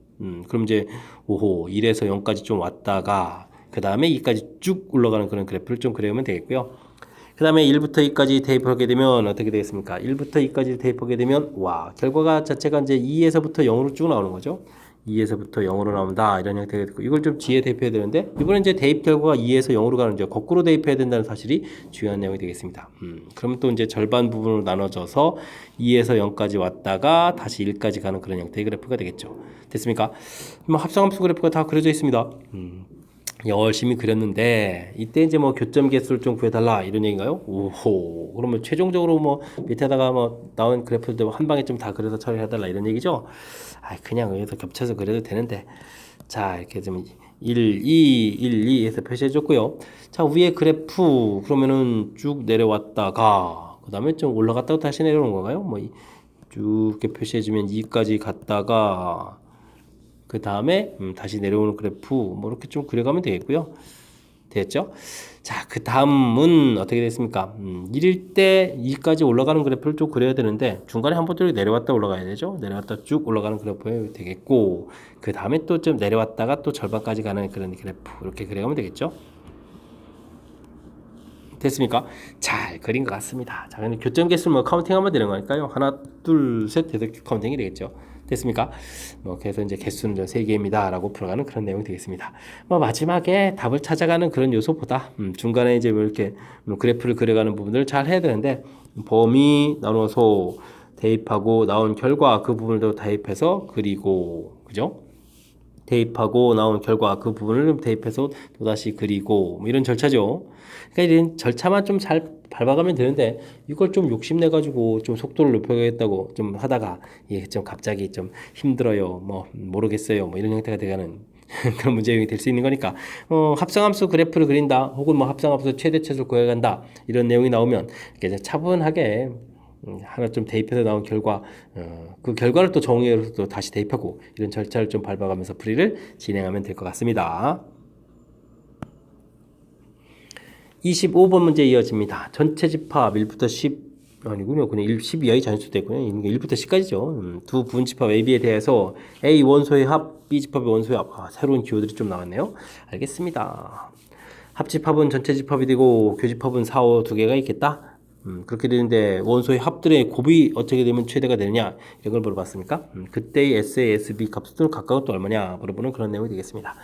그럼 이제 1에서 0까지 좀 왔다가 그 다음에 2까지 쭉 올라가는 그런 그래프를 좀 그려면 되겠고요. 그 다음에 1부터 2까지 대입하게 되면 어떻게 되겠습니까? 1부터 2까지 대입하게 되면 와, 결과가 자체가 이제 2에서부터 0으로 쭉 나오는 거죠. 2에서부터 0으로 나온다 이런 형태가 되고, 이걸 좀 G에 대입해야 되는데 이번에 이제 대입 결과가 2에서 0으로 가는, 이제 거꾸로 대입해야 된다는 사실이 중요한 내용이 되겠습니다. 그러면 또 이제 절반 부분으로 나눠져서 2에서 0까지 왔다가 다시 1까지 가는 그런 형태의 그래프가 되겠죠. 됐습니까? 뭐 합성함수 그래프가 다 그려져 있습니다. 열심히 그렸는데 이때 이제 뭐 교점 개수를 좀 구해달라 이런 얘기인가요? 오호, 그러면 최종적으로 뭐 밑에다가 뭐 나온 그래프들 한 방에 좀 다 그려서 처리해달라 이런 얘기죠? 그냥 여기서 겹쳐서 그려도 되는데, 자, 이렇게 좀 1, 2, 1, 2 해서 표시해줬고요. 자, 위에 그래프 그러면은 쭉 내려왔다가 그 다음에 좀 올라갔다가 다시 내려오는 건가요? 뭐 쭉 이렇게 표시해주면 2까지 갔다가 그 다음에 다시 내려오는 그래프 뭐 이렇게 좀 그려가면 되겠고요. 됐죠? 자, 그 다음은 어떻게 됐습니까? 1일 때 2까지 올라가는 그래프를 쭉 그려야 되는데 중간에 한 번 쭉 내려왔다 올라가야 되죠? 내려왔다 쭉 올라가는 그래프 되겠고 그 다음에 또 좀 내려왔다가 또 절반까지 가는 그런 그래프 이렇게 그려가면 되겠죠? 됐습니까? 잘 그린 것 같습니다. 자, 그럼 교점 개수를 뭐 카운팅하면 되는 거니까요. 하나, 둘, 셋 해서 카운팅이 되겠죠. 됐습니까? 뭐 그래서 이제 개수는 3개입니다라고 풀어가는 그런 내용이 되겠습니다. 뭐 마지막에 답을 찾아가는 그런 요소보다 중간에 이제 뭐 이렇게 그래프를 그려가는 부분들을 잘 해야 되는데 범위 나눠서 대입하고 나온 결과 그 부분도 대입해서 그리고 그죠? 대입하고 나온 결과 그 부분을 대입해서 또다시 그리고 뭐 이런 절차죠. 그러니까 이런 절차만 좀 잘 밟아가면 되는데 이걸 좀 욕심내 가지고 좀 속도를 높여야겠다고 좀 하다가 이게 좀 갑자기 좀 힘들어요. 뭐 모르겠어요. 뭐 이런 형태가 돼가는 그런 문제형이 될 수 있는 거니까 합성함수 그래프를 그린다 혹은 뭐 합성함수 최대치수를 구해간다 이런 내용이 나오면 이렇게 차분하게 하나 좀 대입해서 나온 결과 그 결과를 또 정의해서 또 다시 대입하고 이런 절차를 좀 밟아가면서 풀이를 진행하면 될 것 같습니다. 25번 문제 이어집니다. 전체 집합 1부터 10 아니군요. 그냥 10 이하의 잔수되고요. 1부터 10까지죠. 두 분집합 AB에 대해서 A 원소의 합, B 집합의 원소의 합. 새로운 기호들이 좀 나왔네요. 알겠습니다. 합집합은 전체 집합이 되고 교집합은 4, 5 두 개가 있겠다. 그렇게 되는데 원소의 합들의 곱이 어떻게 되면 최대가 되느냐 이런 걸 물어봤습니까? 그때의 SA, SB 값수는 각각은 또 얼마냐 물어보는 그런 내용이 되겠습니다.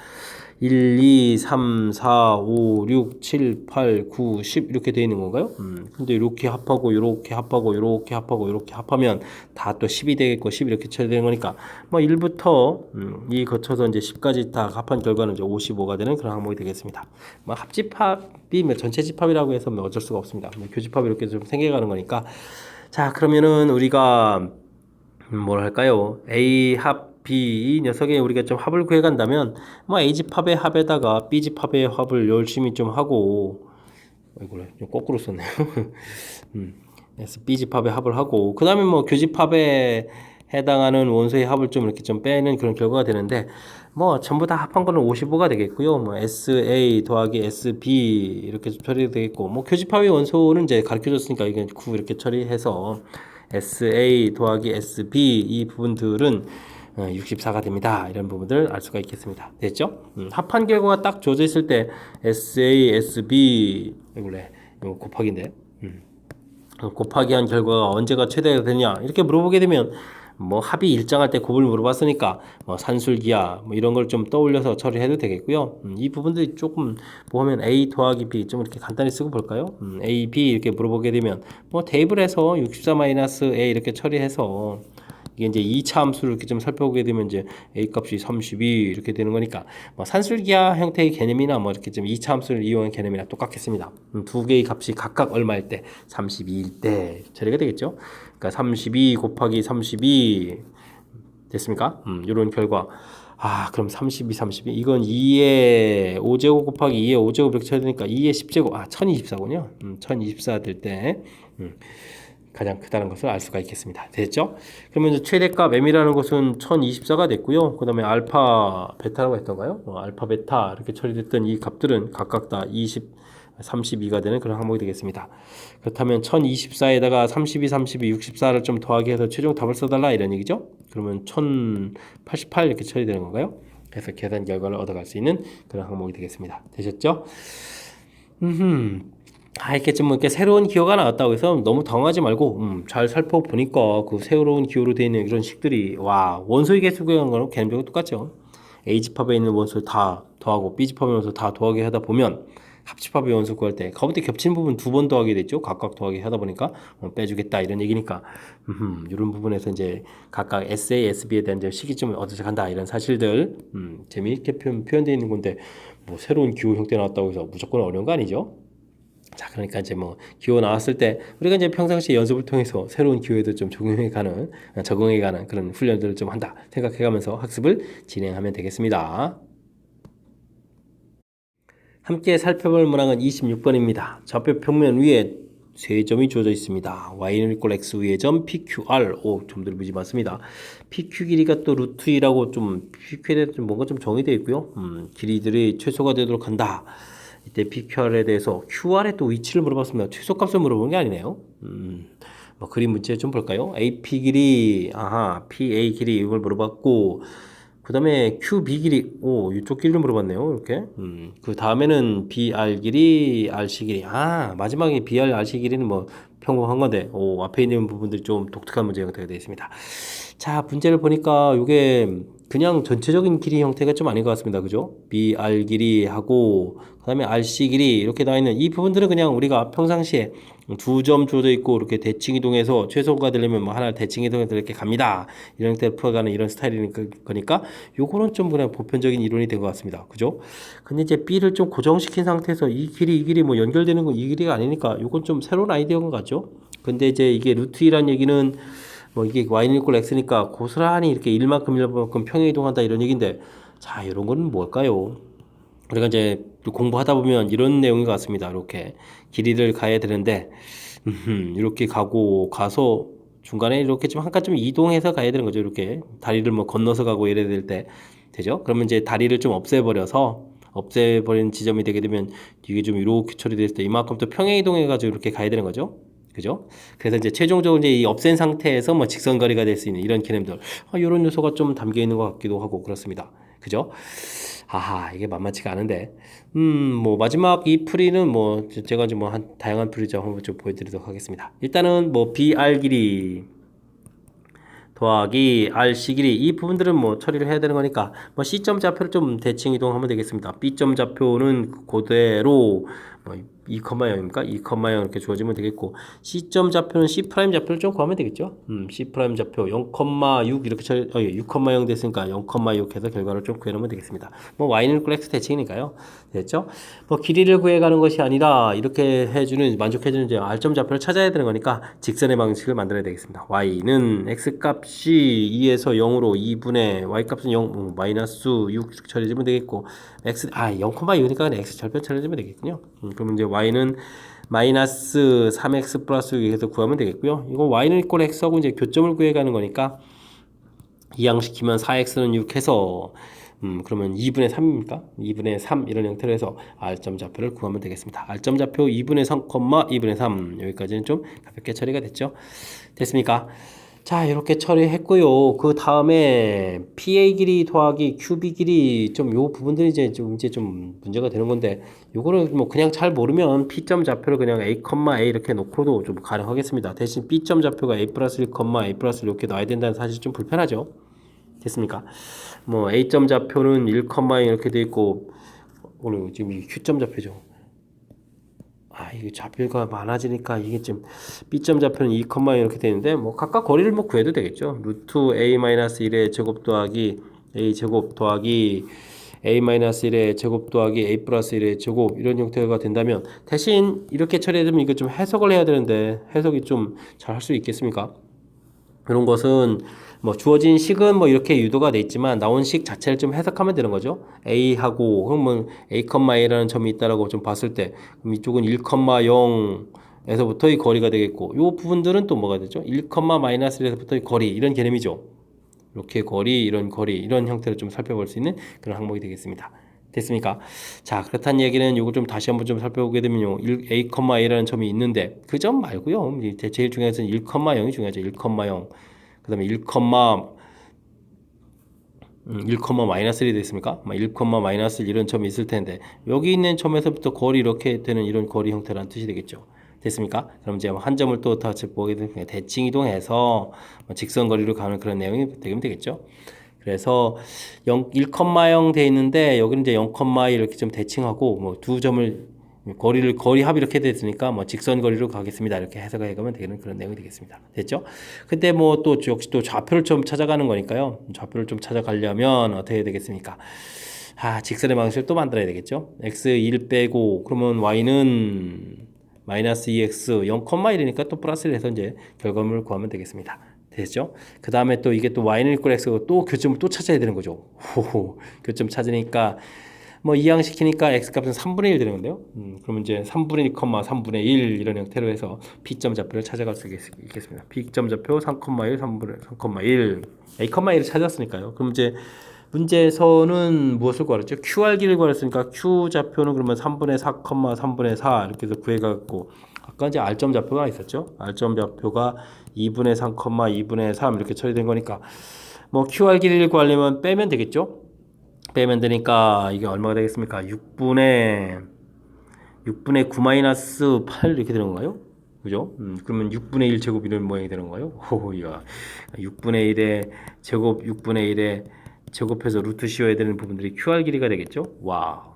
1, 2, 3, 4, 5, 6, 7, 8, 9, 10 이렇게 되어 있는 건가요? 근데 이렇게 합하고 이렇게 합하고 이렇게 합하고 이렇게 합하면 다 또 10이 되겠고 10 이렇게 쳐야 되는 거니까 뭐 1부터 이 거쳐서 이제 10까지 다 합한 결과는 이제 55가 되는 그런 항목이 되겠습니다. 뭐 합집합이 뭐 전체 집합이라고 해서 뭐 어쩔 수가 없습니다. 뭐 교집합이 이렇게 좀 생겨가는 거니까 자 그러면은 우리가 뭘 할까요? A 합 B 이 녀석의 우리가 좀 합을 구해간다면 뭐 A 집합의 합에다가 B 집합의 합을 열심히 좀 하고 이걸 좀 거꾸로 썼네요. 그래서 B 집합의 합을 하고 그 다음에 뭐 교집합에 해당하는 원소의 합을 좀 이렇게 좀 빼는 그런 결과가 되는데 뭐 전부 다 합한 거는 55가 되겠고요. 뭐 SA 더하기 SB 이렇게 좀 처리되겠고 뭐 교집합의 원소는 이제 가르쳐 줬으니까 이게 9 이렇게 처리해서 SA 더하기 SB 이 부분들은 64가 됩니다. 이런 부분들 알 수가 있겠습니다. 됐죠? 합한 결과가 딱 주어져 있을 때 SA, SB 이거 곱하기인데 곱하기 한 결과가 언제가 최대가 되냐 이렇게 물어보게 되면 뭐 합이 일정할 때 곱을 물어봤으니까 뭐 산술기야 뭐 이런 걸 좀 떠올려서 처리해도 되겠고요. 이 부분들이 조금 보면 A 더하기 B 좀 이렇게 간단히 쓰고 볼까요? A, B 이렇게 물어보게 되면 뭐 대입을 해서 64-A 이렇게 처리해서 이게 이제 2차 함수를 이렇게 좀 살펴보게 되면 이제 A 값이 32 이렇게 되는 거니까 뭐 산술기하 형태의 개념이나 뭐 이렇게 좀 2차 함수를 이용한 개념이랑 똑같겠습니다. 두 개의 값이 각각 얼마일 때 32일 때 처리가 되겠죠. 그러니까 32 곱하기 32 됐습니까? 이런 결과 그럼 32 이건 2의 5제곱 곱하기 2의 5제곱 이렇게 쳐야 되니까 2의 10제곱 1024군요. 1024 될 때 가장 크다는 것을 알 수가 있겠습니다. 됐죠? 그러면 이제 최대값 m이라는 것은 1024가 됐고요. 그 다음에 알파 베타라고 했던가요? 알파 베타 이렇게 처리됐던 이 값들은 각각 다 32가 되는 그런 항목이 되겠습니다. 그렇다면 1024에다가 32, 64를 좀 더하게 해서 최종 답을 써달라 이런 얘기죠. 그러면 1088 이렇게 처리되는 건가요? 그래서 계산 결과를 얻어갈 수 있는 그런 항목이 되겠습니다. 되셨죠? 이렇게 좀 이렇게 새로운 기호가 나왔다고 해서 너무 당황하지 말고 잘 살펴보니까 그 새로운 기호로 되어 있는 이런 식들이 원소의 개수 구하는 거랑 개념적으로 똑같죠. A 집합에 있는 원소를 다 더하고 B 집합의 원소 다 더하게 하다 보면 합집합의 원소 구할 때 가운데 겹친 부분 2번 더하게 됐죠. 각각 더하게 하다 보니까 빼주겠다 이런 얘기니까 이런 부분에서 이제 각각 SA, SB에 대한 시기점을 얻어서 간다 이런 사실들 재미있게 표현되어 있는 건데 뭐 새로운 기호 형태 나왔다고 해서 무조건 어려운 거 아니죠. 자, 그러니까 이제 뭐 기호 나왔을 때 우리가 이제 평상시 연습을 통해서 새로운 기호에도 좀 적응해 가는 그런 훈련들을 좀 한다 생각해 가면서 학습을 진행하면 되겠습니다. 함께 살펴볼 문항은 26번입니다. 좌표 평면 위에 세 점이 주어져 있습니다. y는 이꼴 x 위의 점 PQR 점들이 무지 많습니다. PQ 길이가 또 루트 2라고 좀 PQ에 대해서 좀 뭔가 좀 정의되어 있고요. 길이들이 최소가 되도록 한다. 이때 PQR에 대해서 QR의 또 위치를 물어봤습니다. 최소값을 물어보는 게 아니네요. 뭐 그림 문제 좀 볼까요? AP 길이, PA 길이 이걸 물어봤고, 그 다음에 QB 길이, 이쪽 길이를 물어봤네요. 이렇게. 그 다음에는 BR 길이, RC 길이. 마지막에 BR, RC 길이는 뭐 평범한 건데, 앞에 있는 부분들이 좀 독특한 문제 형태가 되어 있습니다. 자, 문제를 보니까 이게 그냥 전체적인 길이 형태가 좀 아닌 것 같습니다. 그죠? BR 길이하고, 그 다음에 RC 길이 이렇게 나와 있는 이 부분들은 그냥 우리가 평상시에 두 점 주어져 있고 이렇게 대칭 이동해서 최소가 되려면 뭐 하나 대칭 이동해서 이렇게 갑니다. 이런 형태로 풀어가는 이런 스타일이니까 요거는 좀 그냥 보편적인 이론이 된 것 같습니다. 그죠? 근데 이제 B를 좀 고정시킨 상태에서 이 길이 뭐 연결되는 건 이 길이가 아니니까 요건 좀 새로운 아이디어인 것 같죠? 근데 이제 이게 루트 2란 얘기는 뭐 이게 y는 이꼴 x니까 고스란히 이렇게 1만큼 평행 이동한다 이런 얘기인데, 자, 이런 거는 뭘까요? 우리가 이제 공부하다 보면 이런 내용인 것 같습니다. 이렇게 길이를 가야 되는데, 이렇게 가서 중간에 이렇게 좀 한 칸 좀 이동해서 가야 되는 거죠. 이렇게 다리를 뭐 건너서 가고 이래야 될 때 되죠. 그러면 이제 다리를 좀 없애버린 지점이 되게 되면 이게 좀 이렇게 처리됐을 때 이만큼 또 평행 이동해가지고 이렇게 가야 되는 거죠. 그죠? 그래서 이제 최종적으로 이제 이 없앤 상태에서 뭐 직선거리가 될 수 있는 이런 개념들, 이런 요소가 좀 담겨 있는 것 같기도 하고 그렇습니다. 그죠? 이게 만만치가 않은데, 뭐 마지막 이 풀이는 뭐 제가 좀 뭐 한 다양한 풀이죠 한번 좀 보여드리도록 하겠습니다. 일단은 뭐 BR 길이 더하기 RC 길이 이 부분들은 뭐 처리를 해야 되는 거니까 뭐 C점 좌표를 좀 대칭 이동하면 되겠습니다. B점 좌표는 그대로 뭐 2,0입니까? 2,0 이렇게 주어지면 되겠고, C점 좌표는 C 프라임 좌표를 좀 구하면 되겠죠. C 프라임 좌표 0,6 이렇게 6,0 됐으니까 0,6 해서 결과를 좀 구해놓으면 되겠습니다. 뭐 Y는 X 대칭이니까요. 됐죠? 뭐 길이를 구해가는 것이 아니라 이렇게 만족해주는 이제 R점 좌표를 찾아야 되는 거니까 직선의 방식을 만들어야 되겠습니다. Y는 X 값이 2에서 0으로 2분의 Y 값은 0, 마이너스 6 이렇게 처리해주면 되겠고, X, 0,6니까 X 절편 처리해주면 되겠군요. 그러면 이제 Y는 마이너스 3X 플러스 6 해서 구하면 되겠고요. 이거 Y는 이꼴 X하고 이제 교점을 구해가는 거니까 이항시키면 4X는 6 해서 그러면 2분의 3입니까? 2분의 3 이런 형태로 해서 R점 좌표를 구하면 되겠습니다. R점 좌표 2분의 3, 2분의 3 여기까지는 좀 가볍게 처리가 됐죠. 됐습니까? 자, 이렇게 처리했고요. 그 다음에 PA 길이 더하기 QB 길이 좀 요 부분들이 이제 좀 문제가 되는 건데, 요거를 뭐 그냥 잘 모르면 P점 좌표를 그냥 A, A 이렇게 놓고도 좀 가능하겠습니다. 대신 B점 좌표가 A 플러스 1, A 플러스 1 이렇게 놔야 된다는 사실 좀 불편하죠. 됐습니까? 뭐 A점 좌표는 1, 이렇게 돼 있고, 오늘 지금 이 Q점 좌표죠. 이게 좌표가 많아지니까 이게 좀 B점 좌표는 2, 이렇게 되는데, 뭐 각각 거리를 뭐 구해도 되겠죠. 루트 A-1의 제곱 더하기 A 제곱 더하기 A-1의 제곱 더하기 A 플러스 1의 제곱 이런 형태가 된다면, 대신 이렇게 처리해두면 이거 좀 해석을 해야 되는데 해석이 좀 잘 할 수 있겠습니까? 그런 것은 뭐 주어진 식은 뭐 이렇게 유도가 돼 있지만 나온 식 자체를 좀 해석하면 되는 거죠. A하고 그러면 A,A라는 점이 있다라고 좀 봤을 때, 그럼 이쪽은 1,0에서부터의 거리가 되겠고, 요 부분들은 또 뭐가 되죠? 1, 마이너스1에서부터의 거리 이런 개념이죠. 이렇게 거리, 이런 형태를 좀 살펴볼 수 있는 그런 항목이 되겠습니다. 됐습니까? 자, 그렇다는 얘기는 이거 좀 다시 한번 좀 살펴보게 되면요, A,A라는 점이 있는데 그 점 말고요, 제일 중요해서는 1,0이 중요하죠. 1,0. 그 다음에 1, 1, 마이너스 1이 됐습니까? 1, 마이너스 1 이런 점이 있을 텐데, 여기 있는 점에서부터 거리 이렇게 되는 이런 거리 형태라는 뜻이 되겠죠. 됐습니까? 그럼 이제 한 점을 또 다시 보게 되면 대칭 이동해서 직선 거리로 가는 그런 내용이 되면 되겠죠. 그래서 1,0 돼 있는데 여기는 이제 0,2 이렇게 좀 대칭하고 뭐 두 점을 거리 합이 이렇게 됐으니까 뭐 직선 거리로 가겠습니다. 이렇게 해석을 해가면 되는 그런 내용이 되겠습니다. 됐죠? 근데 뭐 또 역시 또 좌표를 좀 찾아가는 거니까요. 좌표를 좀 찾아가려면 어떻게 해야 되겠습니까? 직선의 방식을 또 만들어야 되겠죠? x 1 빼고 그러면 y는 마이너스 2x 0,1이니까 또 플러스를 해서 이제 결과물을 구하면 되겠습니다. 됐죠? 그 다음에 또 이게 또 y는 이꼴 x고 또 교점을 또 찾아야 되는 거죠. 교점 찾으니까 뭐 이항시키니까 x 값은 3분의 1 되는 건데요. 그러면 이제 3분의 1, 3분의 1 이런 형태로 해서 P점 좌표를 찾아갈 수 있겠습니다. P점 좌표 3,1, 3,1, A,1을 찾았으니까요. 그럼 이제 문제에서는 무엇을 구하랬죠? QR기를 구하랬으니까 Q 좌표는 그러면 3분의 4, 3분의 4 이렇게 해서 구해갖고 아까 이제 R점 좌표가 있었죠? R점 좌표가 2분의 3, 2분의 3 이렇게 처리된 거니까 뭐 QR기를 구하려면 빼면 되겠죠? 빼면 되니까 이게 얼마가 되겠습니까? 6분의 9 마이너스 8 이렇게 되는 건가요? 그죠? 그러면 6분의 1 제곱 이런 모양이 되는 거예요? 오야 6분의 1의 제곱 6분의 1의 제곱해서 루트 씌워야 되는 부분들이 QR 길이가 되겠죠? 와.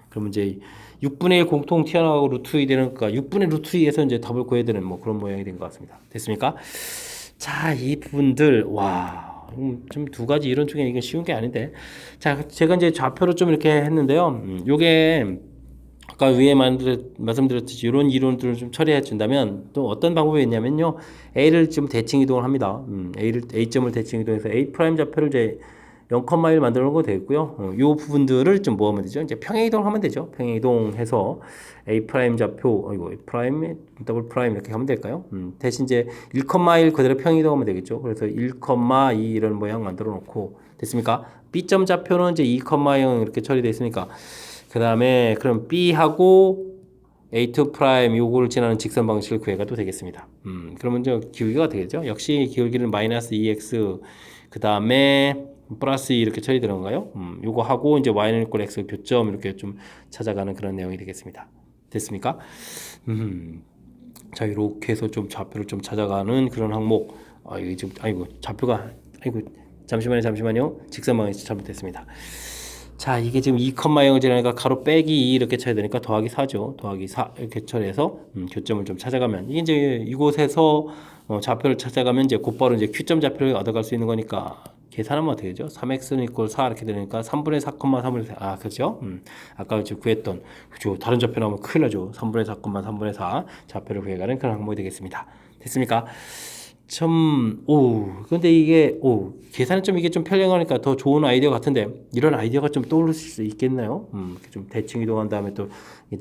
그러면 이제 6분의 1 공통 튀어나가고 루트 2 되는 거니까 6분의 루트 2에서 이제 답을 구해야 되는 뭐 그런 모양이 된 것 같습니다. 됐습니까? 자, 이 부분들 와. 좀 두 가지 이론 중에 이건 쉬운 게 아닌데. 자, 제가 이제 좌표를 좀 이렇게 했는데요. 요게 아까 위에 말씀드렸듯이 이런 이론들을 좀 처리해 준다면 또 어떤 방법이 있냐면요. A를 좀 대칭 이동을 합니다. A점을 대칭 이동해서 A 프라임 좌표를 이제 0,1 만들어 놓은 거 되겠고요. 요 부분들을 좀 뭐 하면 되죠? 이제 평행 이동을 하면 되죠. 평행 이동해서 A 프라임 좌표, A 프라임, 더블 프라임 이렇게 하면 될까요? 대신 이제 1,1 그대로 평행 이동하면 되겠죠. 그래서 1,2 이런 모양 만들어 놓고 됐습니까? B점 좌표는 이제 2,0 이렇게 처리되어 있으니까 그 다음에 그럼 B하고 A2 프라임 요거를 지나는 직선 방식을 구해가도 되겠습니다. 그러면 이제 기울기가 되겠죠. 역시 기울기는 마이너스 2x 그 다음에 플러스 2 이렇게 처리되는 건가요? 요거 하고 이제 y는 이꼴 x 교점 이렇게 좀 찾아가는 그런 내용이 되겠습니다. 됐습니까? 자 이렇게 해서 좀 좌표를 좀 찾아가는 그런 항목. 아 이거 지금 아이고 좌표가 아이고 잠시만요. 직선 방향이 잘못됐습니다. 자 이게 지금 2,0을 지나니까 가로 빼기 2 이렇게 쳐야 되니까 더하기 4죠. 더하기 4 이렇게 처리해서 교점을 좀 찾아가면 이게 이제 이곳에서 좌표를 찾아가면 이제 곧바로 이제 Q점 좌표를 얻어갈 수 있는 거니까 계산하면 어떻게 되죠? 3x는 이꼴 4 이렇게 되니까 3분의 4,3분의 4. 아 그렇죠? 아까 지금 구했던 그죠? 다른 좌표 나오면 큰일 나죠. 3분의 4, 3분의 4 좌표를 구해가는 그런 항목이 되겠습니다. 됐습니까? 근데 이게, 계산은 좀 이게 좀 편리하니까 더 좋은 아이디어 같은데, 이런 아이디어가 좀 떠오를 수 있겠나요? 좀 대칭 이동한 다음에 또,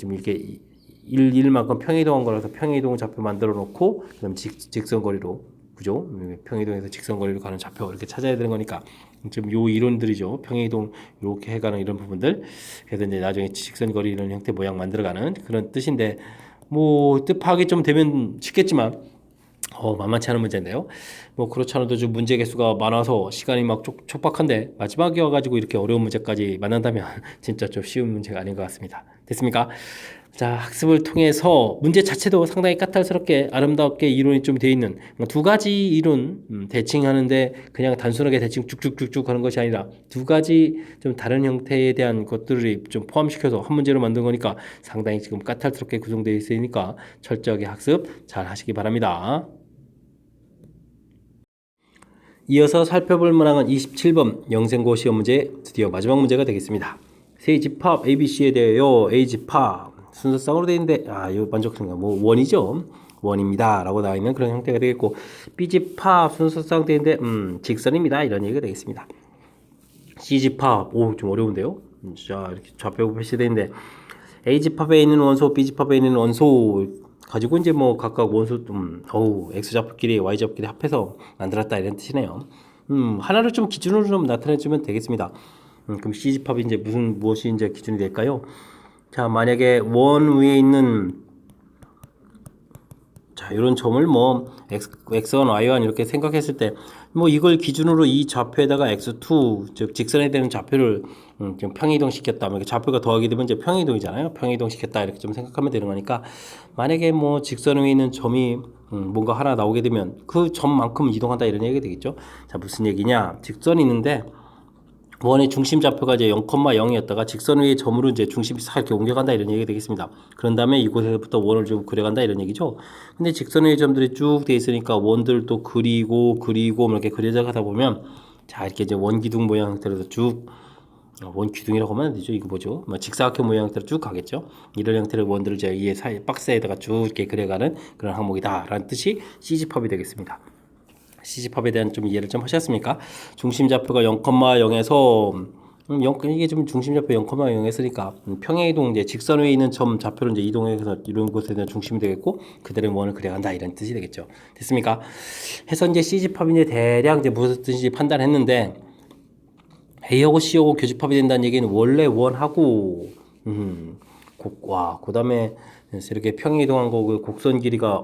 좀 이렇게 1만큼 평행 이동한 거라서 평행 이동 좌표 만들어 놓고, 그 다음 직선 거리로, 그죠? 평행 이동해서 직선 거리로 가는 좌표 이렇게 찾아야 되는 거니까, 좀 요 이론들이죠. 평행 이동 이렇게 해가는 이런 부분들. 그래서 이제 나중에 직선 거리 이런 형태 모양 만들어가는 그런 뜻인데, 뭐, 뜻 파악이 좀 되면 쉽겠지만, 만만치 않은 문제인데요. 뭐 그렇지 않아도 좀 문제 개수가 많아서 시간이 막 촉박한데 마지막에 와가지고 이렇게 어려운 문제까지 만난다면 진짜 좀 쉬운 문제가 아닌 것 같습니다. 됐습니까? 자, 학습을 통해서 문제 자체도 상당히 까탈스럽게 아름답게 이론이 좀 돼 있는 두 가지 이론 대칭하는데 그냥 단순하게 대칭 쭉쭉쭉쭉 하는 것이 아니라 두 가지 좀 다른 형태에 대한 것들을 좀 포함시켜서 한 문제로 만든 거니까 상당히 지금 까탈스럽게 구성되어 있으니까 철저하게 학습 잘 하시기 바랍니다. 이어서 살펴볼 문항은 27번 영생고 시험 문제 드디어 마지막 문제가 되겠습니다. 세 집합 ABC에 대하여 A 집합 순서상으로 되어 있는데 이거 만족스러운가? 뭐 원이죠. 원입니다. 라고 나와 있는 그런 형태가 되겠고 B 집합 순서상 되어 있는데 직선입니다. 이런 얘기가 되겠습니다. C 집합 좀 어려운데요. 자 이렇게 좌표 표시되어 있는데 A 집합에 있는 원소 B 집합에 있는 원소 가지고 이제 뭐 각각 원소 x 좌표끼리 y 좌표끼리 합해서 만들었다 이런 뜻이네요. 하나를 좀 기준으로 좀 나타내주면 되겠습니다. 그럼 C 집합이 이제 무엇이 이제 기준이 될까요? 자 만약에 원 위에 있는 자 이런 점을 뭐 x1, y1 이렇게 생각했을 때 뭐 이걸 기준으로 이 좌표에다가 x2 즉 직선에 되는 좌표를 좀 평이동 시켰다. 좌표가 더하게 되면 이제 평이동이잖아요. 평이동 시켰다 이렇게 좀 생각하면 되는 거니까 만약에 뭐 직선 위에 있는 점이 뭔가 하나 나오게 되면 그 점만큼 이동한다 이런 얘기가 되겠죠. 자 무슨 얘기냐? 직선이 있는데 원의 중심 좌표가 이제 0,0이었다가 직선 위의 점으로 이제 중심이 싹 이렇게 옮겨간다 이런 얘기가 되겠습니다. 그런 다음에 이곳에서부터 원을 좀 그려간다 이런 얘기죠. 근데 직선 위의 점들이 쭉 돼 있으니까 원들도 그리고 이렇게 그려져 가다 보면 자 이렇게 이제 원 기둥 모양 형태로 쭉 원 기둥이라고 하면 안 되죠. 이거 뭐죠? 직사각형 모양 형태로 쭉 가겠죠. 이런 형태의 원들을 이제 이에 박스에다가 쭉 이렇게 그려가는 그런 항목이다라는 뜻이 C집합이 되겠습니다. C집합에 대한 좀 이해를 좀 하셨습니까? 중심 좌표가 0,0에서 이게 좀 중심 좌표 0,0에서니까 평행 이동 이제 직선 위에 있는 점 좌표를 이제 이동해서 이런 곳에 대한 중심이 되겠고 그대로 원을 그려간다 이런 뜻이 되겠죠. 됐습니까? 해서 이제 C집합이 이제 대략 이제 무슨 뜻인지 판단했는데 A하고 C하고 교집합이 된다는 얘기는 원래 원하고 그 다음에 이렇게 평행이동한 거 그 곡선 길이가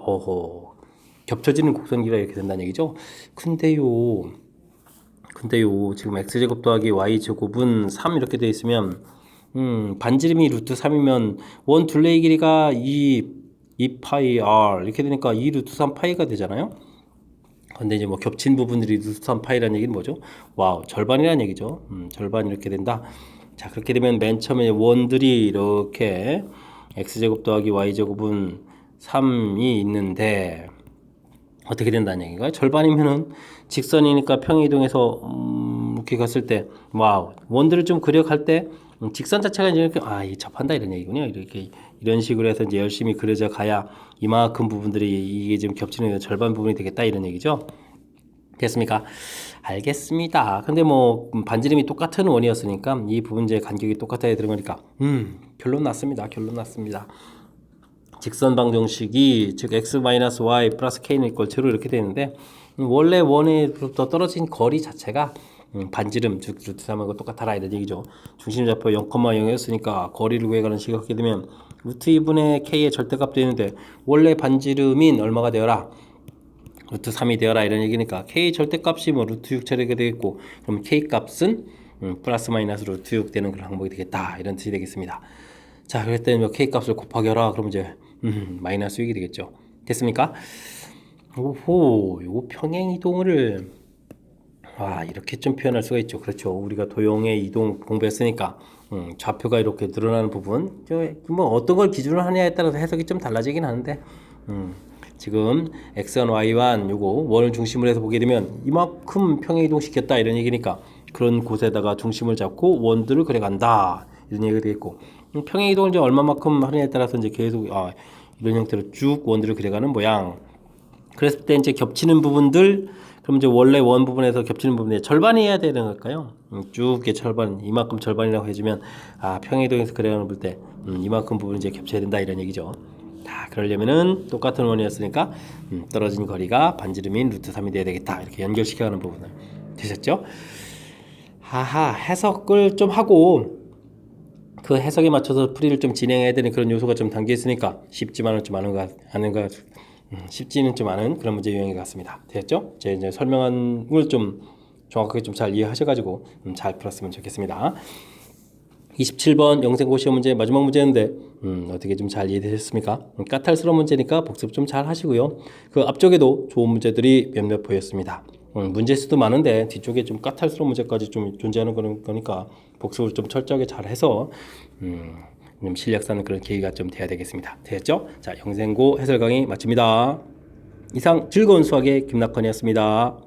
겹쳐지는 곡선 길이가 이렇게 된다는 얘기죠. 근데요 지금 x제곱 더하기 y제곱은 3 이렇게 돼 있으면 반지름이 루트 3이면 원 둘레의 길이가 2파이 r 이렇게 되니까 2 루트 3 파이가 되잖아요. 근데 이제 뭐 겹친 부분들이 루트 3 파이라는 얘기는 뭐죠? 와우, 절반이라는 얘기죠. 절반 이렇게 된다. 자, 그렇게 되면 맨 처음에 원들이 이렇게 x제곱 더하기 y제곱은 3이 있는데 어떻게 된다는 얘기인가요? 절반이면은 직선이니까 평행이동해서 이렇게 갔을 때 와우, 원들을 좀 그려갈 때 직선 자체가 이제 이렇게 이 접한다 이런 얘기군요. 이렇게 이런 식으로 해서 이제 열심히 그려져 가야 이만큼 부분들이 이게 지금 겹치는 절반 부분이 되겠다 이런 얘기죠. 됐습니까? 알겠습니다. 근데 뭐 반지름이 똑같은 원이었으니까 이 부분제의 간격이 똑같아야 되는 거니까 결론 났습니다. 직선 방정식이 즉 x-y 플러스 k는 이퀄 제로 이렇게 되는데 원래 원에부터 떨어진 거리 자체가 반지름 즉 루트 3하고 똑같아라 이런 얘기죠. 중심좌표 0,0였으니까 거리를 구해가는 식을 하게 되면 루트 2분의 k의 절대값 되는데 원래 반지름인 얼마가 되어라? 루트 3이 되어라 이런 얘기니까 k 절대값이 뭐 루트 6 처리가 되겠고 그럼 k 값은 플러스 마이너스 루트 6 되는 그런 항목이 되겠다 이런 뜻이 되겠습니다. 자, 그럴 때는 뭐 k 값을 곱하기 하라 그러면 이제 마이너스 6이 되겠죠. 됐습니까? 오호, 요거 평행 이동을 이렇게 좀 표현할 수가 있죠. 그렇죠. 우리가 도형의 이동 공부했으니까 좌표가 이렇게 늘어나는 부분 뭐 어떤 걸 기준으로 하냐에 따라서 해석이 좀 달라지긴 하는데 지금 x1, y1 요거 원을 중심으로 해서 보게 되면 이만큼 평행 이동 시켰다 이런 얘기니까 그런 곳에다가 중심을 잡고 원들을 그려간다 이런 얘기가 되겠고 평행 이동을 이제 얼마만큼 하느냐에 따라서 이제 계속 이런 형태로 쭉 원들을 그려가는 모양. 그랬을 때 이제 겹치는 부분들 그럼 이제 원래 원 부분에서 겹치는 부분의 절반이 해야 되는 걸까요? 쭉 이렇게 절반 이만큼 절반이라고 해주면 평행 이동에서 그려가는 볼 때 이만큼 부분 이제 겹쳐야 된다 이런 얘기죠. 그러려면은 똑같은 원이었으니까 떨어진 거리가 반지름인 루트 3이 돼야 되겠다 이렇게 연결시켜가는 부분을 되셨죠? 해석을 좀 하고 그 해석에 맞춰서 풀이를 좀 진행해야 되는 그런 요소가 좀 담겨 있으니까 쉽지는 좀 않은 그런 문제 유형인 것 같습니다. 됐죠? 제 이제 설명한 걸 좀 정확하게 좀 잘 이해하셔가지고 잘 풀었으면 좋겠습니다. 27번 영생고 시험 문제 마지막 문제인데 어떻게 좀 잘 이해되셨습니까? 까탈스러운 문제니까 복습 좀 잘 하시고요. 그 앞쪽에도 좋은 문제들이 몇몇 보였습니다. 문제 수도 많은데 뒤쪽에 좀 까탈스러운 문제까지 좀 존재하는 거니까 복습을 좀 철저하게 잘 해서 좀 실력 쌓는 그런 계기가 좀 돼야 되겠습니다. 됐죠? 자, 영생고 해설 강의 마칩니다. 이상 즐거운 수학의 김낙헌이었습니다.